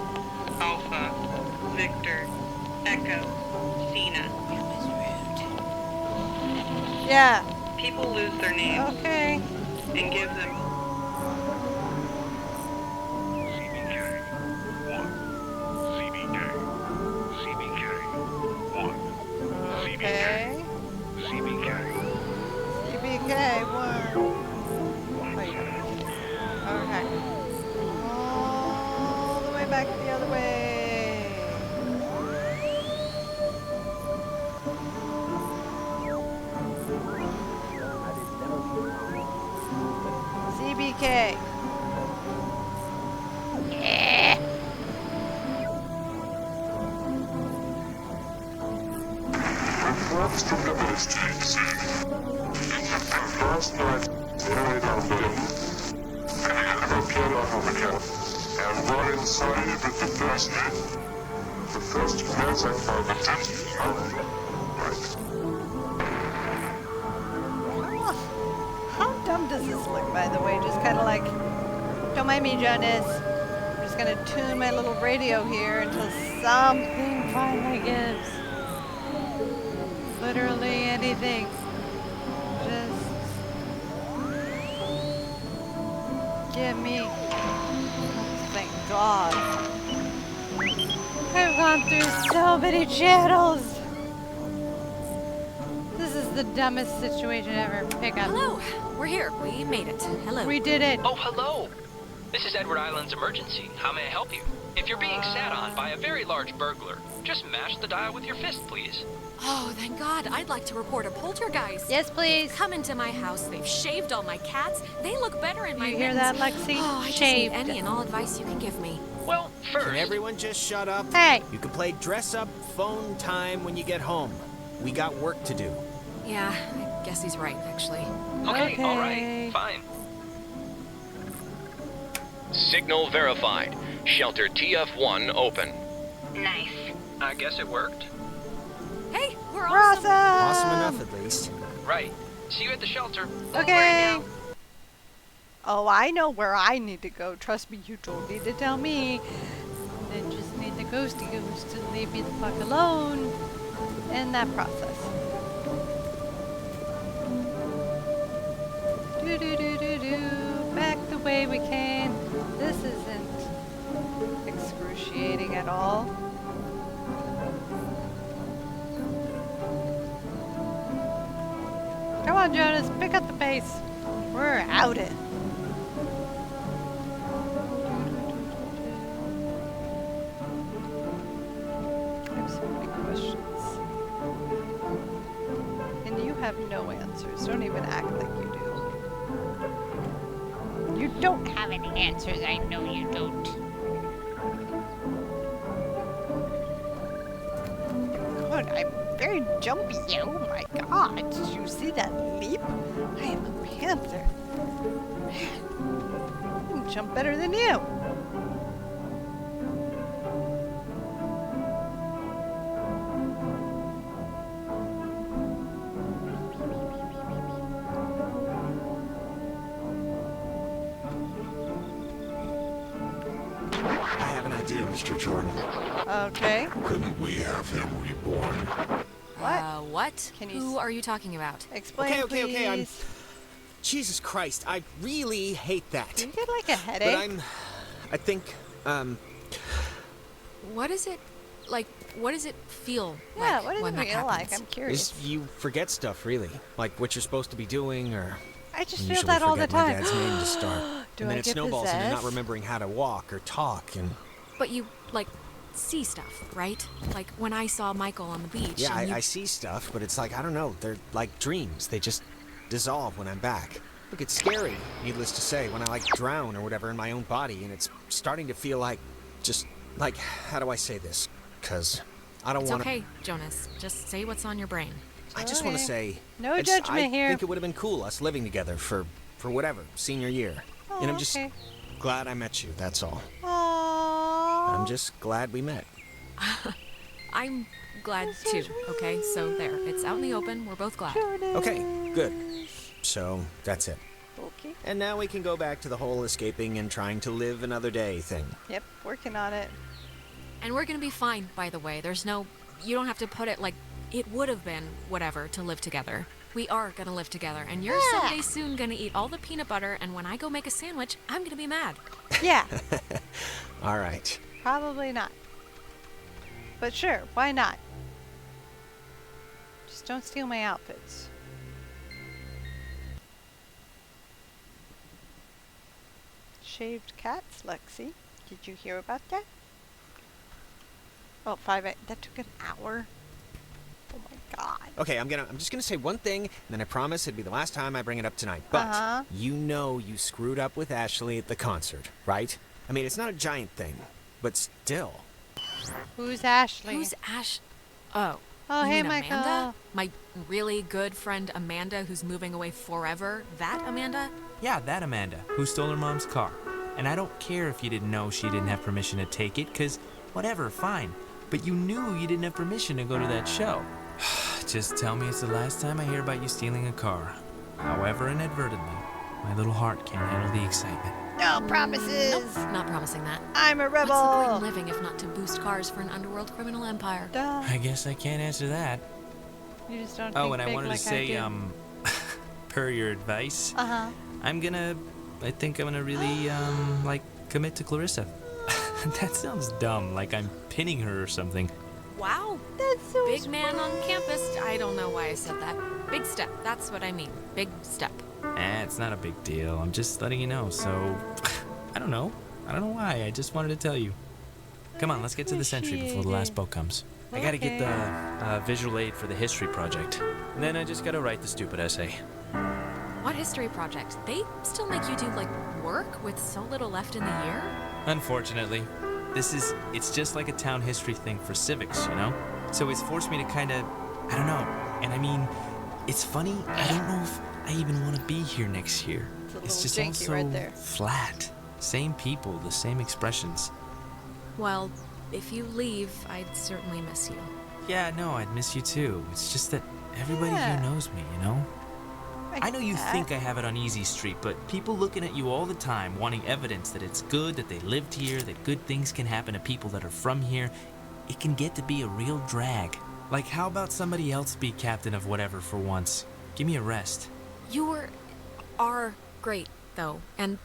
Alpha, Victor, Echo, Cena. Yeah. People lose their names Okay. and give them Okay. CBK 1. Wait. Okay. All the way back the other way. CBK. Yeah. Reports from the district. Last night, carried our bill, and appeared on Mykal, and brought inside with the first name. The first place I found the tent. Right. How dumb does this look, by the way? Just kind of like, don't mind me, Jonas. I'm just gonna tune my little radio here until something finally gives. Literally anything. Just give me. Oh, thank God. I've gone through so many channels. This is the dumbest situation ever. Pick up. Hello. We're here. We made it. Hello. We did it. Oh, hello. This is Edward Island's emergency. How may I help you? If you're being sat on by a very large burglar, just mash the dial with your fist, please. Oh, thank God. I'd like to report a poltergeist. Yes, please. They've come into my house. They've shaved all my cats. They look better in my You hear mittens. that, Lexi? Oh, I just Shaved. need any and all advice you can give me. Well, first... Can everyone just shut up? Hey! You can play dress-up phone time when you get home. We got work to do. Yeah, I guess he's right, actually. Okay, all Okay. right, fine. Signal verified. Shelter TF1 open. Nice. I guess it worked. Hey, we're We're awesome. Awesome enough, at least. Right. See you at the shelter. Okay. Oh, I know where I need to go. Trust me, you don't need to tell me. Then just need the ghosty ghost to leave me the fuck alone in that process. Do do do do do. Back the way we came. This isn't excruciating at all. Come on, Jonas, pick up the pace. We're out it. I have so many questions. And you have no answers. Don't even act like you do. You don't have any answers. I know you don't. God, I'm very jumpy. Oh my God. Did you see that leap? I am a panther. Man, I can jump better than you. I have an idea, Mr. Jordan. Okay. Couldn't we have him reborn? What? Can you Who are you talking about? Explain, Okay, I'm... please. Jesus Christ, I really hate that. Do you get like a headache? But I think, What is it like? What does it feel Yeah, like what does when it that feel like? happens? I'm curious. is you forget stuff, really. Like what you're supposed to be doing, or... I just I feel usually that all the forget my time. dad's name to start. Do and then I it get snowballs into not possessed? remembering how to walk or talk, and... But you like see stuff, right? Like when I saw Mykal on the beach. Yeah, and you... I see stuff, but it's like, I don't know, they're like dreams. They just dissolve when I'm back. Look, it's scary, needless to say, when I like drown or whatever in my own body, and it's starting to feel like, just, like, how do I say this? Because I don't It's want to... okay, Jonas. Just say what's on your brain. I just want to Okay. say... No I judgment here. think it would have been cool, us living together for whatever, senior year. Oh, and I'm just okay. glad I met you, that's all. Aww. I'm just glad we met. I'm glad too, okay? So there, it's out in the open. We're both glad. Okay, good. So, that's it. Okay. And now we can go back to the whole escaping and trying to live another day thing. Yep, working on it. And we're gonna be fine, by the way. You don't have to put it like it would have been whatever to live together. We are gonna live together, and you're someday soon gonna eat all the peanut butter, and when I go make a sandwich, I'm gonna be mad. Yeah. All right. Probably not. But sure, why not? Just don't steal my outfits. Shaved cats, Lexi. Did you hear about that? Oh, that took an hour. Oh my god. Okay, I'm just gonna say one thing, and then I promise it'd be the last time I bring it up tonight. But you know you screwed up with Ashley at the concert, right? I mean, it's not a giant thing, but still. Who's Ashley? Who's Ash? Oh. Oh, you hey, mean Mykal. Amanda? My really good friend Amanda, who's moving away forever. That Amanda? Yeah, that Amanda, who stole her mom's car. And I don't care if you didn't know she didn't have permission to take it, because whatever, fine. But you knew you didn't have permission to go to that show. Just tell me it's the last time I hear about you stealing a car. However inadvertently, my little heart can't handle the excitement. No promises. Nope, not promising that. I'm a rebel. What's the point in living if not to boost cars for an underworld criminal empire? Duh. I guess I can't answer that. You just don't Oh, think and I big wanted like to say, I do. per your advice, I think I'm gonna really, commit to Clarissa. That sounds dumb, like I'm pinning her or something. Wow. That's so Big man on campus. I don't know why I said that. Big step. That's what I mean. Big step. It's not a big deal. I'm just letting you know, so... I don't know why. I just wanted to tell you. Come on, let's get to the Sentry before the last boat comes. I gotta get the visual aid for the history project. And then I just gotta write the stupid essay. What history project? They still make you do, work with so little left in the year? Unfortunately. It's just like a town history thing for civics, you know? So it's forced me to I don't know. And I mean, it's funny, I don't know if I even want to be here next year. It's just all so right there. flat. Same people, the same expressions. Well, if you leave, I'd certainly miss you. Yeah, no, I'd miss you too. It's just that everybody here knows me, you know? I know you think I have it on easy street, but people looking at you all the time, wanting evidence that it's good, that they lived here, that good things can happen to people that are from here, it can get to be a real drag. Like, how about somebody else be captain of whatever for once? Give me a rest. You are great, though, and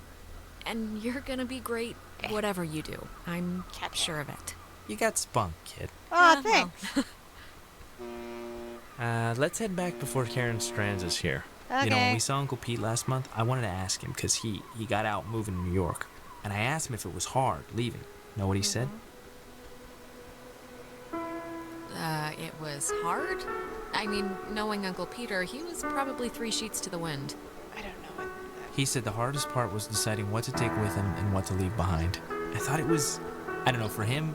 you're gonna be great whatever you do. I'm sure of it. You got spunk, kid. Oh, thanks. Let's head back before Karen Strands is here. Okay. You know, when we saw Uncle Pete last month, I wanted to ask him because he got out moving to New York. And I asked him if it was hard leaving. Know what he said? It was hard? I mean, knowing Uncle Peter, he was probably 3 sheets to the wind. I don't know what... He said the hardest part was deciding what to take with him and what to leave behind. I thought it was, I don't know, for him,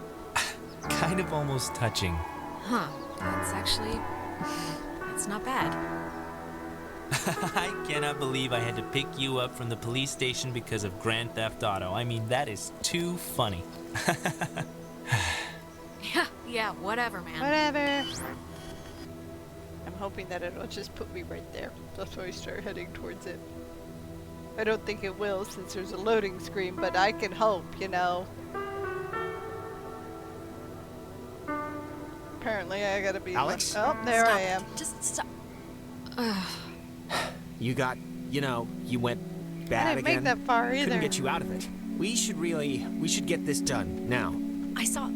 kind of almost touching. Huh. That's not bad. I cannot believe I had to pick you up from the police station because of Grand Theft Auto. I mean, that is too funny. Yeah, whatever, man. Whatever. I'm hoping that it'll just put me right there. That's why I start heading towards it. I don't think it will since there's a loading screen, but I can hope, you know. Apparently I gotta be... Alex? Oh, there Stop I am. Just stop. You got, you went I bad didn't again. make that far either. Couldn't get you out of it. We should get this done now. I saw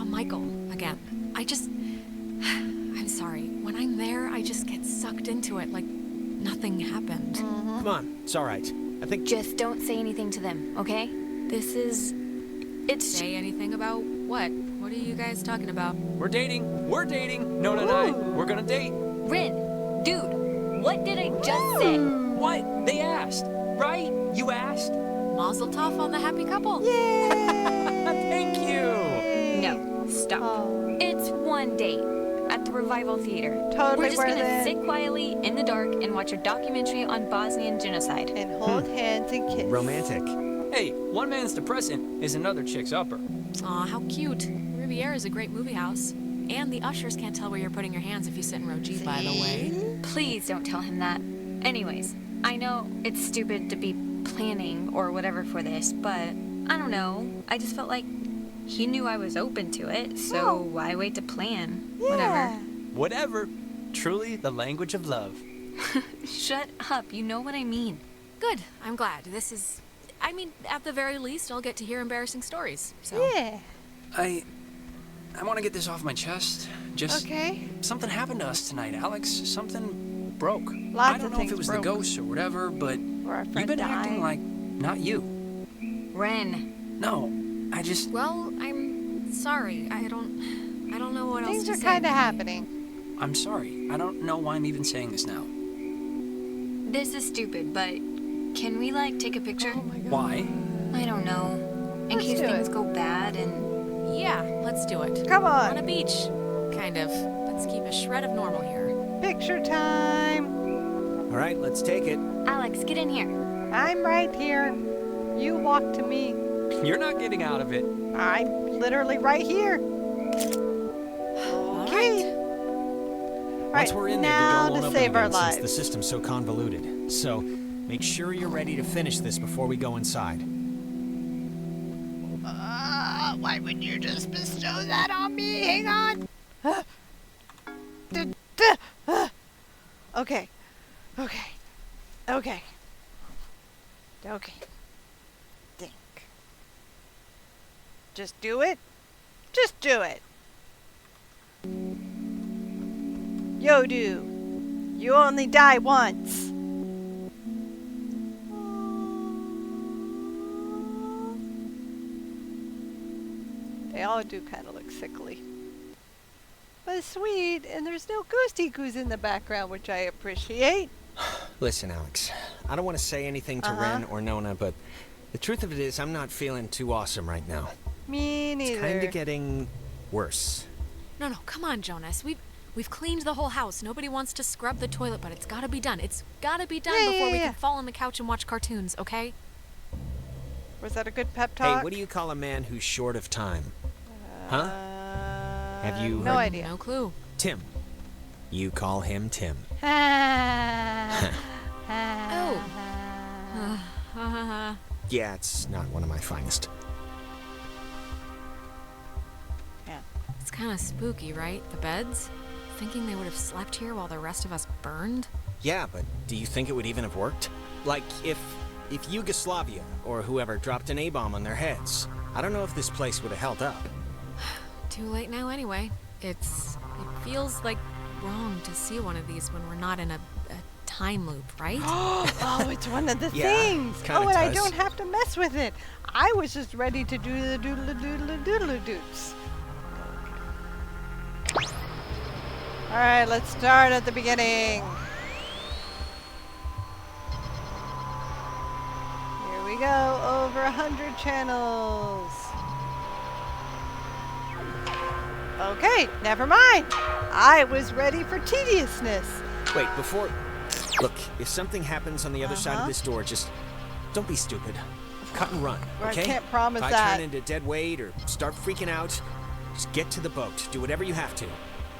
Mykal again. I'm sorry. When I'm there, I just get sucked into it like nothing happened. Come on, it's all right. I think... Just don't say anything to them, okay? Say anything about what? What are you guys talking about? We're dating. Nona and I, we're gonna date. Rin, dude, what did I just say? What? They asked, right? You asked? Mazel tov on the happy couple. Thank you. No, stop. It's one date at the Revival Theater. Totally We're just worth gonna it. sit quietly in the dark and watch a documentary on Bosnian genocide. And hold hands and kiss. Romantic. Hey, one man's depressant is another chick's upper. Aw, how cute. We're Riviera is a great movie house. And the ushers can't tell where you're putting your hands if you sit in row G, by the way. Please don't tell him that. Anyways, I know it's stupid to be planning or whatever for this, but I don't know. I just felt like he knew I was open to it, so why wait to plan? Yeah. Whatever. Truly the language of love. Shut up, you know what I mean. Good, I'm glad. This is... I mean, at the very least, I'll get to hear embarrassing stories, so... Yeah. I want to get this off my chest. Just something happened to us tonight, Alex. Something broke. I don't know if it was the ghost or whatever, but you've been acting like not you. Ren. No, I just... Well, I'm sorry. I don't know what else to say. Things are kind of happening. I'm sorry. I don't know why I'm even saying this now. This is stupid, but can we, like, take a picture? Oh my God. Why? I don't know. In case things go bad and... Yeah, let's do it. Come on. On a beach. Kind of. Let's keep a shred of normal here. Picture time. All right, let's take it. Alex, get in here. I'm right here. You walk to me. You're not getting out of it. I'm literally right here. Okay. Once we're in there, now the door won't to open save our again since lives. the system's so convoluted. So, make sure you're ready to finish this before we go inside. Why would you just bestow that on me? Hang on. Okay. Think. Just do it. Just do it. Yodu, you only die once. They all do kind of look sickly. But it's sweet, and there's no ghosty goose in the background, which I appreciate. Listen, Alex, I don't want to say anything to Ren or Nona, but the truth of it is I'm not feeling too awesome right now. Me neither. It's kind of getting worse. No, come on, Jonas. We've cleaned the whole house. Nobody wants to scrub the toilet, but it's gotta be done. It's gotta be done before we can fall on the couch and watch cartoons, okay? Was that a good pep talk? Hey, what do you call a man who's short of time? Huh? Have you no heard? idea. No clue. Tim. You call him Tim. Yeah, it's not one of my finest. Yeah. It's kind of spooky, right? The beds? Thinking they would have slept here while the rest of us burned? Yeah, but do you think it would even have worked? Like, if Yugoslavia or whoever dropped an A-bomb on their heads, I don't know if this place would have held up. Too late now anyway. It feels like wrong to see one of these when we're not in a time loop, right? Oh, it's one of the Yeah, things. kinda Oh, and I does. don't have to mess with it. I was just ready to do the doodle-a-doodle-a-doodle-a-doots. All right, let's start at the beginning. Here we go, over 100 channels. Okay, never mind. I was ready for tediousness. Wait, before... Look, if something happens on the other side of this door, just don't be stupid. Cut and run, Well, I okay? can't promise if I that. turn into dead weight or start freaking out, just get to the boat. Do whatever you have to.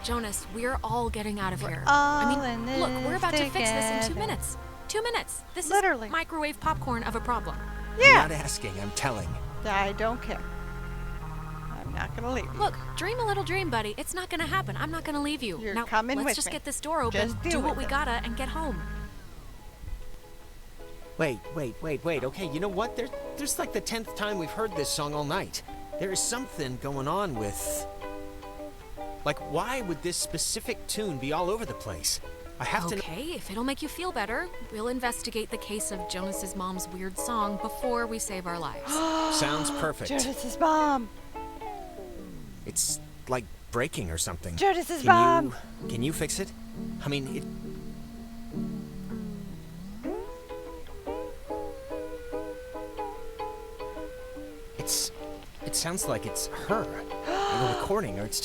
Jonas, we're all getting out of here. all I in mean, look, we're this about to fix this in 2 together. minutes. 2 minutes. This Literally. is microwave popcorn of a problem. Yeah. I'm not asking, I'm telling. I don't care. I'm not gonna leave you. Look, dream a little dream, buddy. It's not gonna happen. I'm not gonna leave you. You're now, coming let's with just me. get this door open, Just deal do what with we it. gotta, and get home. Wait. Okay, you know what? There's like the 10th time we've heard this song all night. There is something going on with... Like, why would this specific tune be all over the place? I have to... Okay, if it'll make you feel better, we'll investigate the case of Jonas's mom's weird song before we save our lives. Sounds perfect. Jonas's bomb. It's like breaking or something. Jonas's bomb. Can you fix it? I mean, it... It sounds like it's her in the recording, or it's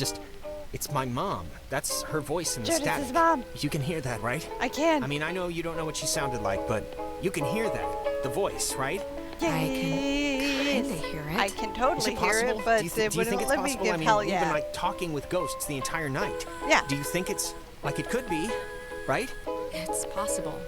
my mom. That's her voice in the Jonas's static. mom. You can hear that, right? I can. I mean, I know you don't know what she sounded like, but you can hear that. The voice, right? I can kinda hear it. I can totally hear it, but it wouldn't let me give hell yeah. We've been like talking with ghosts the entire night. Yeah. Do you think it's like it could be, right? It's possible.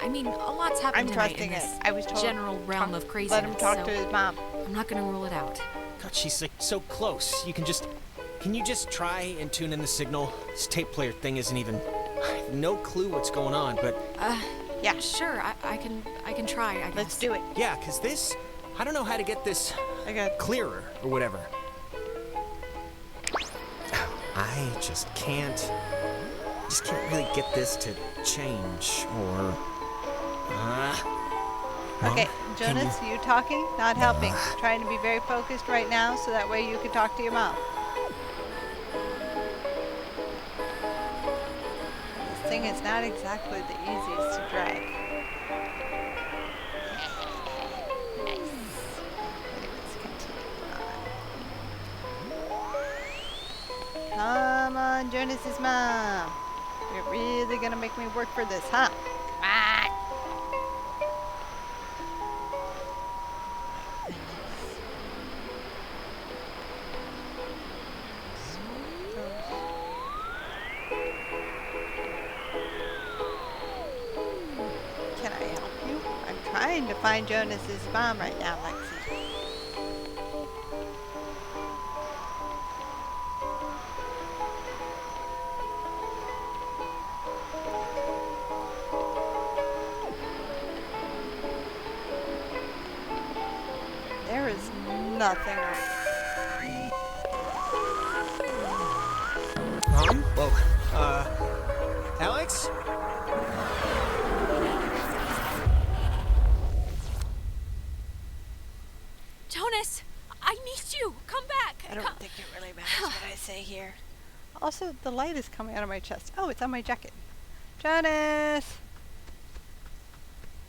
I mean, a lot's happened tonight in this I was told general realm of craziness. Let him talk to his mom. I'm not gonna rule it out. God, she's like so close. Can you just try and tune in the signal? This tape player thing isn't even. I have no clue what's going on, but. Yeah. Sure, I can try. I guess. Let's do it. Yeah, 'cause I don't know how to get this clearer or whatever. I just can't really get this to change or. Okay, Jonas, you talking? Not helping. Trying to be very focused right now so that way you can talk to your mom. This thing is not exactly the easiest to drag. Come on, Jonas's mom. You're really gonna make me work for this, huh? Can I help you? I'm trying to find Jonas's mom right now, Lexi. There is nothing. Mom? Whoa. Alex? Jonas, I need you. Come back. I don't think it really matters what I say here. Also, the light is coming out of my chest. Oh, it's on my jacket. Jonas!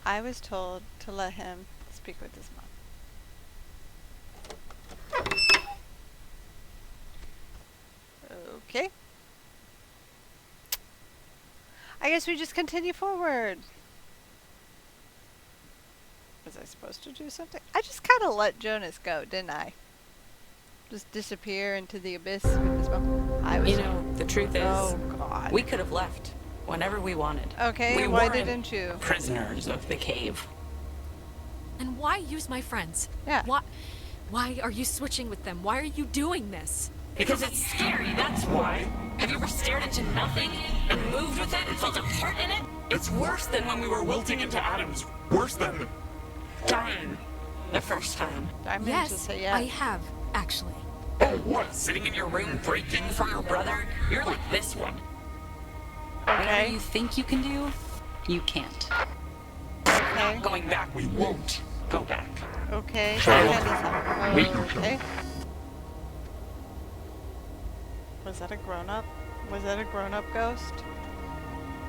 I was told to let him speak with his mom. Okay. I guess we just continue forward. Was I supposed to do something? I just kind of let Jonas go, didn't I? Just disappear into the abyss with his mom. You know, the truth is, oh God, we could have left whenever we wanted. Okay, why didn't you? Prisoners of the cave. And why use my friends? Yeah. Why are you switching with them? Why are you doing this? Because it's scary, that's why. Have you ever stared into nothing and moved with it and felt a heart in it? It's worse than when we were wilting into atoms. Worse than dying the first time. Yes, I have, actually. Oh, what? Sitting in your room breaking for your brother? You're like this one. Whatever you think you can do, you can't. Not going back, we won't go back. Okay. Okay. Was that a grown-up? Was that a grown-up ghost?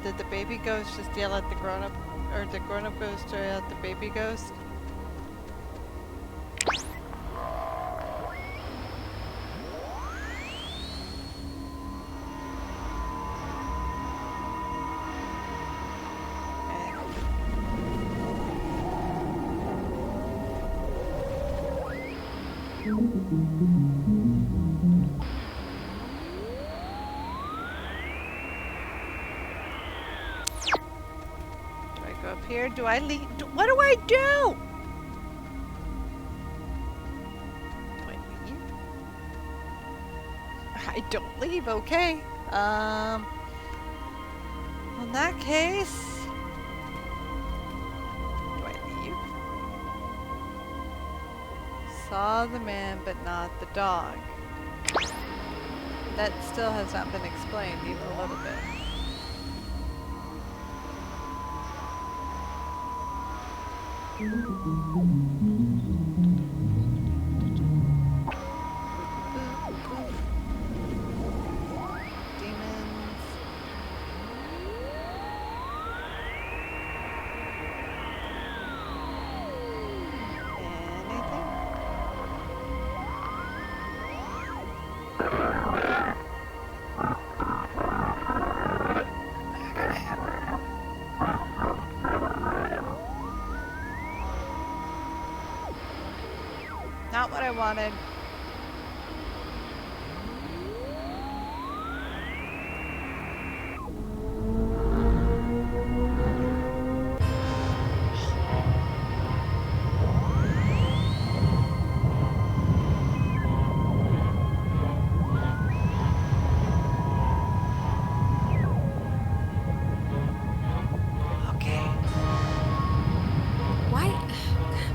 Did the baby ghost just yell at the grown-up? Or did the grown-up ghost yell at the baby ghost? Here, do I leave? What do I do? Do I leave? I don't leave, okay. In that case, do I leave? Saw the man, but not the dog. That still has not been explained even a little bit. Not what I wanted.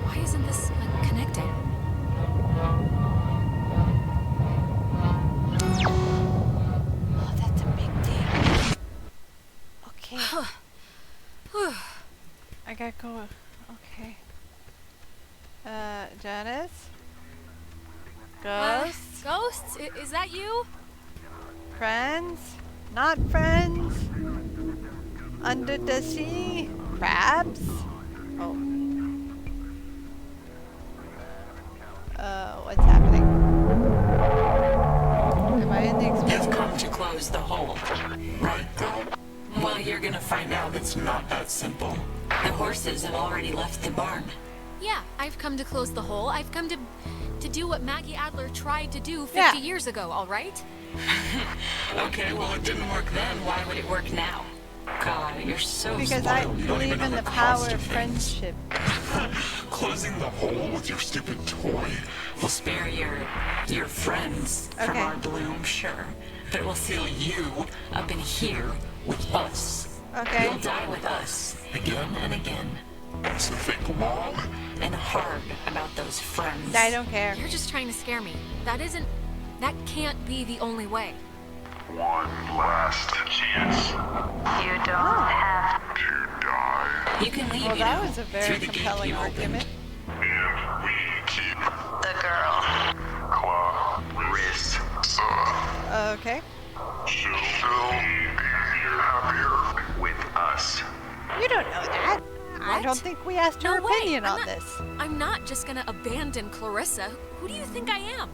Why isn't this connected? Oh, that's a big deal. Okay. I gotta go. Okay. Janice? Ghosts? Ghosts? Is that you? Friends? Not friends? Under the sea? Crabs? Oh. What's happening? Am I in the experience? You've come to close the hole. Right, girl? Well, you're gonna find out it's not that simple. The horses have already left the barn. Yeah, I've come to close the hole. I've come to do what Maggie Adler tried to do 50 years ago, all right? Okay, well, it didn't work then. Why would it work now? God, you're so Because I believe in the power of friendship. Closing the hole with your stupid toy. We'll spare your friends from our bloom, sure. But we'll seal you up in here with us. Okay. You'll die with us again and again. So think long and hard about those friends. I don't care. You're just trying to scare me. That can't be the only way. One last chance. You don't have to die. You can leave, well, that was a very compelling argument. And we keep the girl. Clarissa. Okay. She'll be happier with us. You don't know that. I don't think we asked her opinion on this. I'm not just gonna abandon Clarissa. Who do you think I am?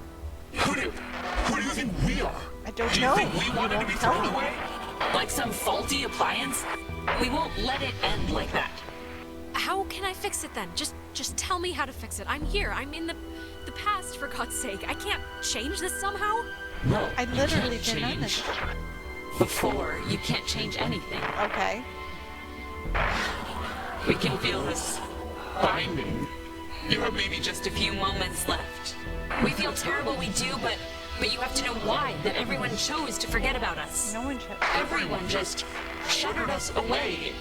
Who do you think we are? I don't Do know. you think we wanted to be thrown away? Like some faulty appliance? We won't let it end like that. How can I fix it then? Just tell me how to fix it. I'm here. I'm in the past, for God's sake. I can't change this somehow? No, I literally been on this. Before, you can't change anything. Okay. We can feel this binding. You have maybe just a few moments left. We feel terrible, we do, but you have to know why, that everyone chose to forget about us. No one chose. Everyone just shuttered us away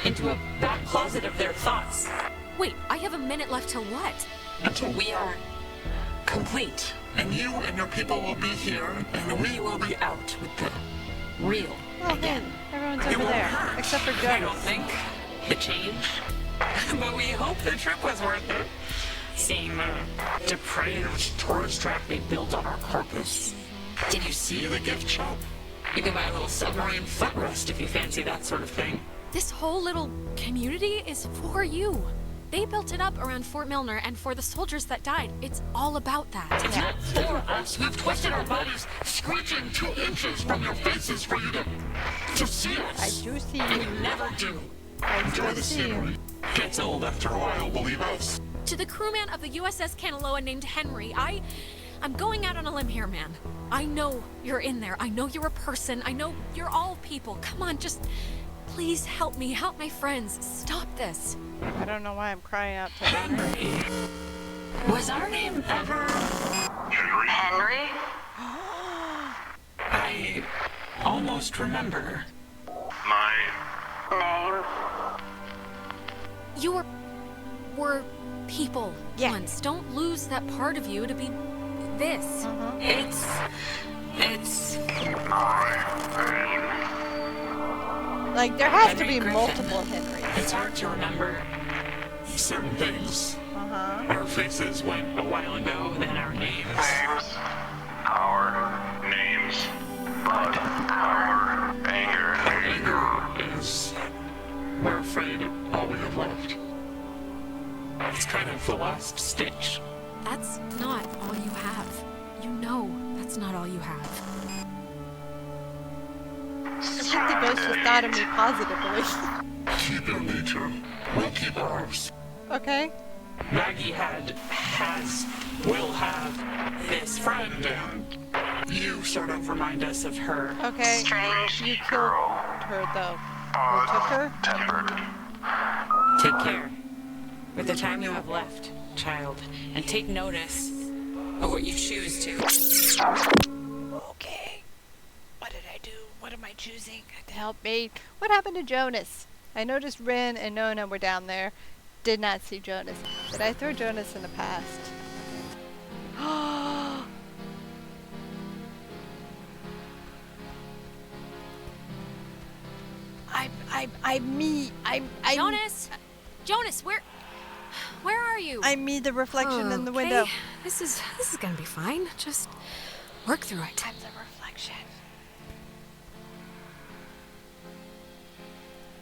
into a back closet of their thoughts. Wait, I have a minute left till what? Until we are complete. And you and your people will be here, and we will be out with the real again. Everyone's over there, except for Jonas. I don't think the change, but we hope the trip was worth it. Seeing the depraved tourist trap we built on our purpose. Did you see the gift shop? You can buy a little submarine footrest if you fancy that sort of thing. This whole little community is for you. They built it up around Fort Milner and for the soldiers that died. It's all about that. It's not for us. We've twisted our bodies, screeching 2 inches from your faces for you to see us. I do see you. You never do. I do see you. Gets old after a while, believe us. To the crewman of the USS Kanaloa named Henry, I'm going out on a limb here, man. I know you're in there. I know you're a person. I know you're all people. Come on, just please help me. Help my friends. Stop this. I don't know why I'm crying out to Henry. Was our name ever Henry? I almost remember. My name? You were people once. Don't lose that part of you to be this. It's my name. Like, there has to be multiple Henrys. It's hard to remember certain things. Our faces went a while ago, then our names. Our names. But our anger. Anger is, we're afraid, all we have left. It's kind of the last stitch. That's not all you have. You know that's not all you have. I think the ghost just thought of me positively. Keep your nature. We'll keep ours. Okay. Maggie will have this friend, and you sort of remind us of her. Okay, you killed her though. Or took her? Take care with the time you have left, child, and take notice of what you choose to. Okay. What did I do? What am I choosing? Help me. What happened to Jonas? I noticed Rin and Nona were down there. Did not see Jonas. Did I throw Jonas in the past? I'm Jonas! Jonas, where are you? I'm me, the reflection in the window. This is gonna be fine. Just work through it. I'm the reflection.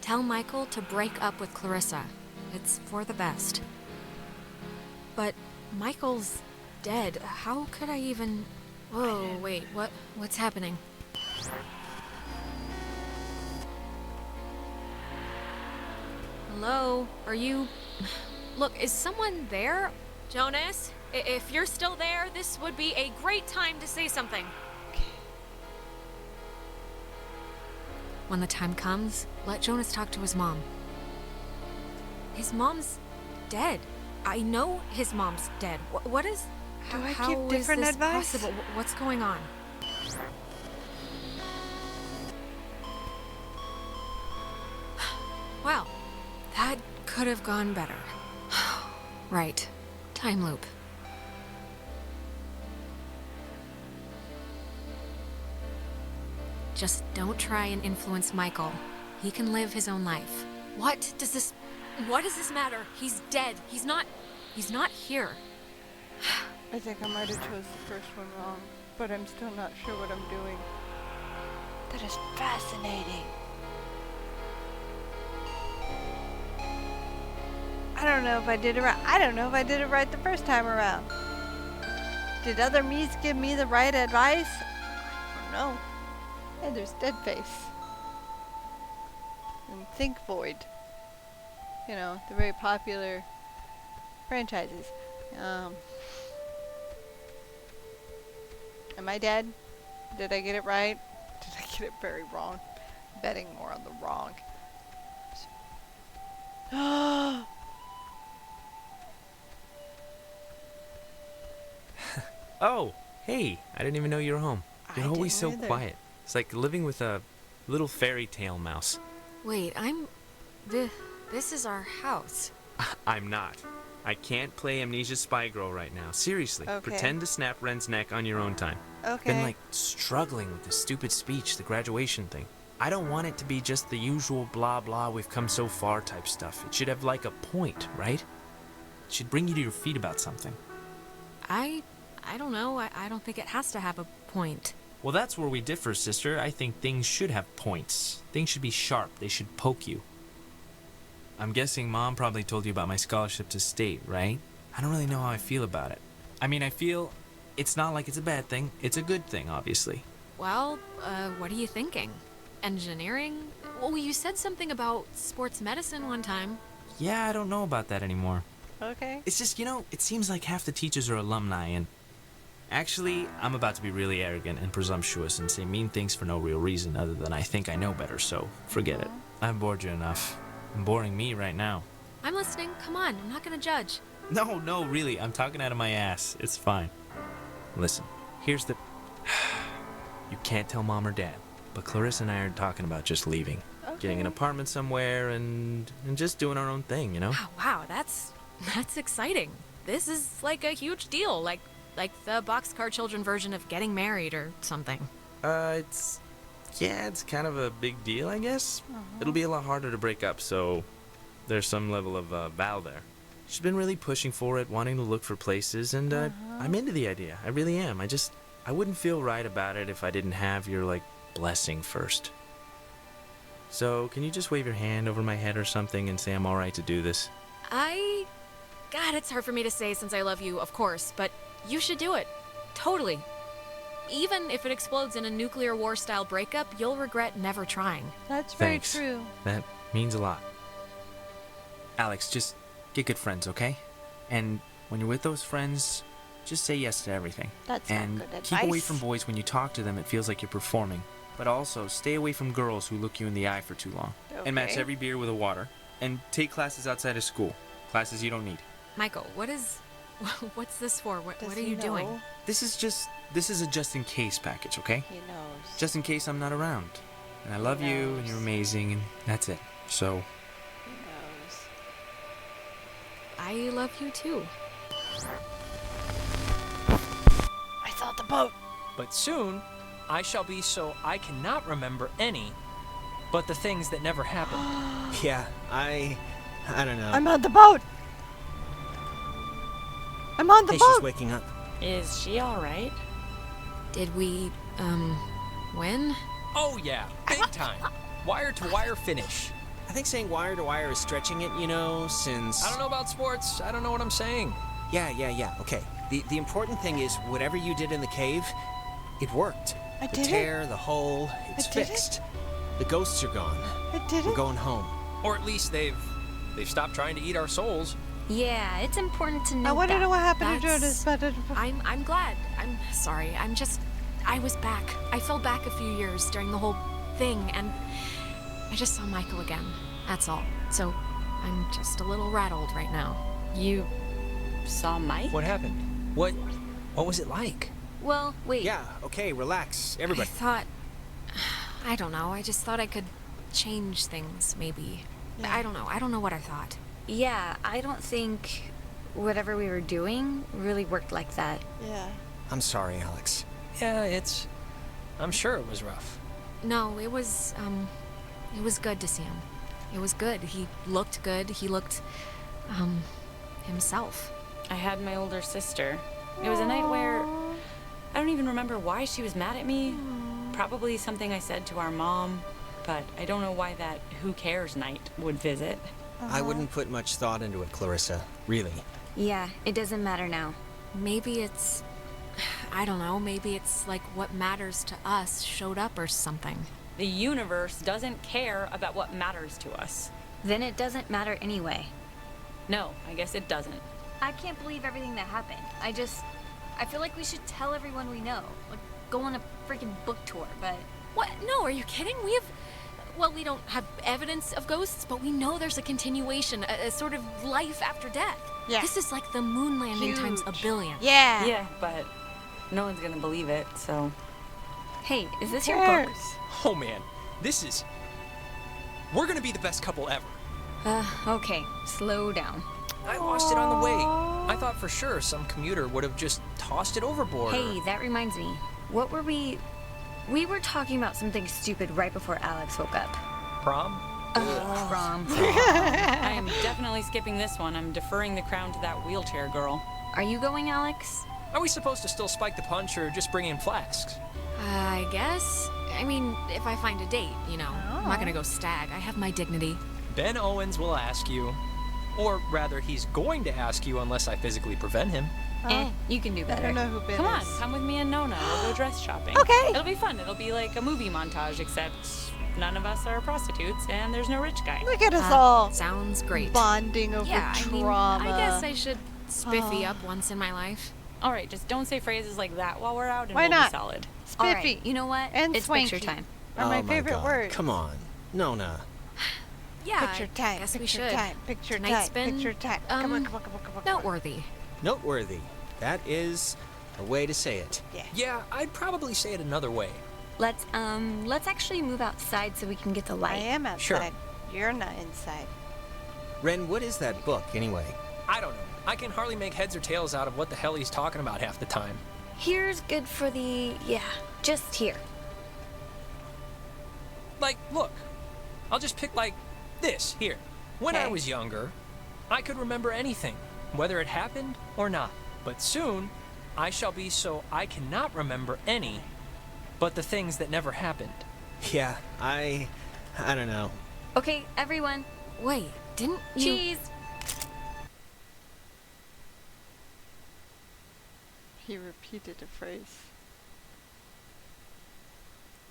Tell Mykal to break up with Clarissa. It's for the best. But Mykal's dead. How could I even... Whoa, wait, what's happening? Hello? Are you... Look, is someone there? Jonas, if you're still there, this would be a great time to say something. When the time comes, let Jonas talk to his mom. His mom's dead. I know his mom's dead. What is... Do I how give different is this advice? possible? What's going on? Well, that could have gone better. Right. Time loop. Just don't try and influence Mykal. He can live his own life. What does this matter? He's dead. He's not here. I think I might have chose the first one wrong, but I'm still not sure what I'm doing. That is fascinating. I don't know if I did it right. I don't know if I did it right the first time around. Did other me's give me the right advice? I don't know. And there's Deadface. And Think Void. You know, the very popular franchises. Am I dead? Did I get it right? Did I get it very wrong? Betting more on the wrong. Oh, hey, I didn't even know you were home. You're always so quiet. It's like living with a little fairy tale mouse. Wait, this is our house. I'm not. I can't play Amnesia Spy Girl right now. Seriously. Okay. Pretend to snap Ren's neck on your own time. Okay. Been like struggling with this stupid speech, the graduation thing. I don't want it to be just the usual blah blah we've come so far type stuff. It should have like a point, right? It should bring you to your feet about something. I don't know. I don't think it has to have a point. Well, that's where we differ, sister. I think things should have points. Things should be sharp. They should poke you. I'm guessing Mom probably told you about my scholarship to state, right? I don't really know how I feel about it. I mean, I feel it's not like it's a bad thing. It's a good thing, obviously. Well, what are you thinking? Engineering? Well, you said something about sports medicine one time. Yeah, I don't know about that anymore. Okay. It's just, it seems like half the teachers are alumni, and actually, I'm about to be really arrogant and presumptuous and say mean things for no real reason other than I think I know better, so forget it. I've bored you enough. I'm boring me right now. I'm listening. Come on, I'm not gonna judge. No, really, I'm talking out of my ass. It's fine. Listen, here's the... You can't tell Mom or Dad, but Clarissa and I are talking about just leaving. Okay. Getting an apartment somewhere and just doing our own thing, you know? Wow, that's exciting. This is like a huge deal, like the Boxcar Children version of getting married or something. It's kind of a big deal, I guess. It'll be a lot harder to break up, so there's some level of vow there. She's been really pushing for it, wanting to look for places, and I'm into the idea. I really am. I wouldn't feel right about it if I didn't have your, blessing first. So, can you just wave your hand over my head or something and say I'm alright to do this? God, it's hard for me to say since I love you, of course, but you should do it. Totally. Even if it explodes in a nuclear war-style breakup, you'll regret never trying. That's very Thanks. true. That means a lot. Alex, just get good friends, okay? And when you're with those friends, just say yes to everything. That's and not good keep away advice. from boys when you talk to them. It feels like you're performing. But also, stay away from girls who look you in the eye for too long. And match Okay. every beer with a water. And take classes outside of school. Classes you don't need. Mykal, what's this for? What Does are he you doing? know? This is a just-in-case package, okay? He knows. Just in case I'm not around. And I love you, and you're amazing, and that's it. So, He knows. I love you too. I saw the boat. But soon, I shall be so I cannot remember any but the things that never happened. Yeah, I don't know. I'm on the boat. I'm on the Hey, boat. she's waking up. Is she alright? Did we, win? Oh yeah, big time. Wire to wire finish. I think saying wire to wire is stretching it, you know, since... I don't know about sports. I don't know what I'm saying. Yeah, okay. The important thing is, whatever you did in the cave, it worked. I The did it. tear, the hole, it's I did it. fixed. The ghosts are gone. I did We're it. going home. Or at least they've stopped trying to eat our souls. Yeah, it's important to know I want to that. know what happened to That's- Jordan. I'm glad. I'm sorry. I was back. I fell back a few years during the whole thing, and I just saw Mykal again. That's all. So I'm just a little rattled right now. You saw Mike? What happened? What was it like? Well, wait. Yeah, okay, relax, everybody. I don't know. I just thought I could change things, maybe. Yeah. I don't know. I don't know what I thought. Yeah, I don't think whatever we were doing really worked like that. Yeah. I'm sorry, Alex. Yeah, I'm sure it was rough. No, it was good to see him. It was good. He looked good. He looked, himself. I had my older sister. It was a night where I don't even remember why she was mad at me. Probably something I said to our mom, but I don't know why that who cares night would visit. I wouldn't put much thought into it, Clarissa. Really. Yeah, it doesn't matter now. Maybe it's, I don't know, maybe it's like what matters to us showed up or something. The universe doesn't care about what matters to us. Then it doesn't matter anyway. No, I guess it doesn't. I can't believe everything that happened. I feel like we should tell everyone we know. Like, go on a freaking book tour, but... What? No, are you kidding? We don't have evidence of ghosts, but we know there's a continuation, a sort of life after death. Yeah. This is like the moon landing times a billion. Yeah. Yeah, but no one's gonna believe it, so... Hey, is this your Cheers. book? Oh man, we're gonna be the best couple ever. Okay, slow down. I lost it on the way. I thought for sure some commuter would have just tossed it overboard. Hey, that reminds me. What were we were talking about something stupid right before Alex woke up. Prom? Prom. I am definitely skipping this one. I'm deferring the crown to that wheelchair girl. Are you going, Alex? Are we supposed to still spike the punch or just bring in flasks? I guess. I mean, if I find a date, you know. I'm not gonna go stag. I have my dignity. Ben Owens will ask you. Or rather, he's going to ask you unless I physically prevent him. You can do I better. don't know who Ben Come on, is. come with me and Nona. We'll go dress shopping. Okay. It'll be fun. It'll be like a movie montage, except none of us are prostitutes and there's no rich guy. Look at us all Sounds great. bonding over Yeah, I mean, trauma. I guess I should spiffy up once in my life. All right, just don't say phrases like that while we're out and Why we'll not? be solid. All Spiffy right, you know what? and It's swanky picture time. are my Oh favorite God. words. Come on. Nona. Yeah, Picture I time. guess Picture we should. time. Picture Tonight's time. been, Picture time. Come on, come on, come on, come on. noteworthy. Noteworthy. That is a way to say it. Yeah, I'd probably say it another way. Let's actually move outside so we can get the light. I am outside. Sure. You're not inside. Ren, what is that book, anyway? I don't know. I can hardly make heads or tails out of what the hell he's talking about half the time. Here's good for the just here. Like, look. I'll just pick like this here. When I Okay. was younger, I could remember anything, whether it happened or not. But soon, I shall be so I cannot remember any but the things that never happened. Yeah, I don't know. Okay, everyone. Wait, didn't you... Cheese. He repeated a phrase.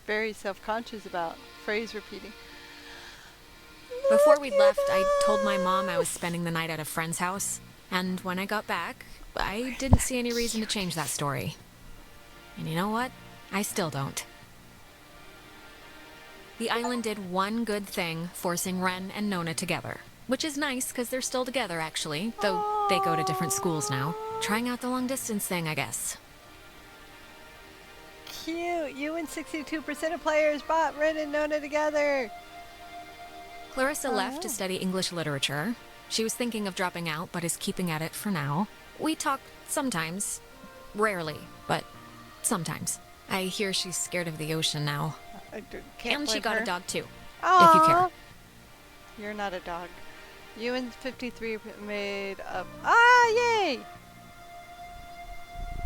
Very self-conscious about phrase repeating. Before we left, I told my mom I was spending the night at a friend's house. And when I got back, I didn't see any reason to change that story. And you know what? I still don't. The island did one good thing, forcing Ren and Nona together. Which is nice, because they're still together, actually. Though they go to different schools now. Trying out the long-distance thing, I guess. Cute! You and 62% of players bought Ren and Nona together! Clarissa left to study English literature. She was thinking of dropping out, but is keeping at it for now. We talk sometimes. Rarely, but sometimes. I hear she's scared of the ocean now. And she got a dog too, if you care. You're not a dog. You and 53 made up. Ah, yay!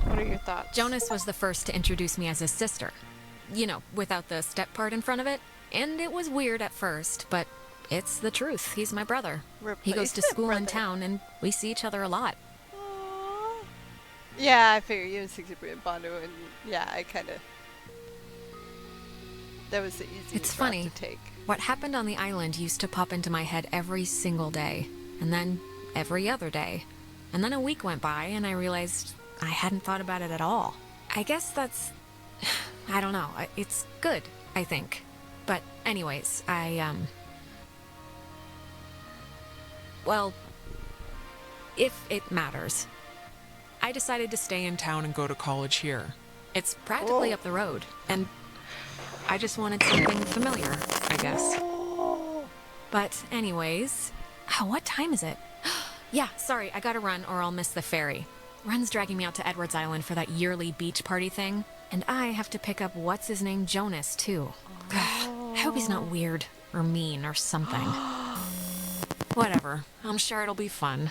What are your thoughts? Jonas was the first to introduce me as his sister. You know, without the step part in front of it. And it was weird at first, but it's the truth. He's my brother. He goes to school in town, and we see each other a lot. Aww. Yeah, I figure you and 63 Bondo, and yeah, I kind of... That was the easiest It's funny. To take. What happened on the island used to pop into my head every single day, and then every other day. And then a week went by, and I realized I hadn't thought about it at all. I guess that's... I don't know. It's good, I think. But anyways, well, if it matters. I decided to stay in town and go to college here. It's practically up the road, and I just wanted something familiar, I guess. But anyways, what time is it? Yeah, sorry, I gotta run or I'll miss the ferry. Ren's dragging me out to Edwards Island for that yearly beach party thing, and I have to pick up what's-his-name Jonas, too. I hope he's not weird or mean or something. Whatever, I'm sure it'll be fun.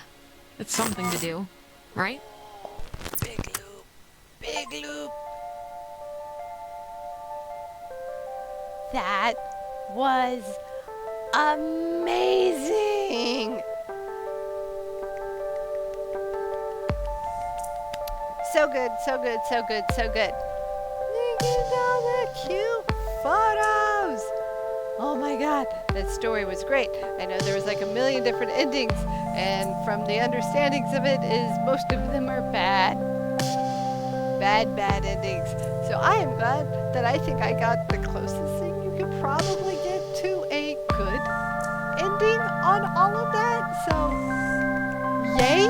It's something to do, right? Big loop. Big loop. That was amazing. So good, so good, so good, so good. Look at all the cute photos. Oh my god, that story was great. I know there was like a million different endings, and from the understandings of it is most of them are bad. Bad endings. So I am glad that I think I got the closest thing you could probably get to a good ending on all of that. So, yay!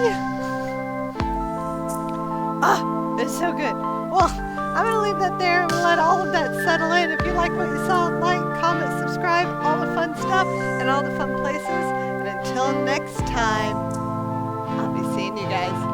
Ah, it's so good. Well, I'm going to leave that there and let all of that settle in. If you like what you saw, like, comment, subscribe, all the fun stuff, and all the fun places. And until next time, I'll be seeing you guys.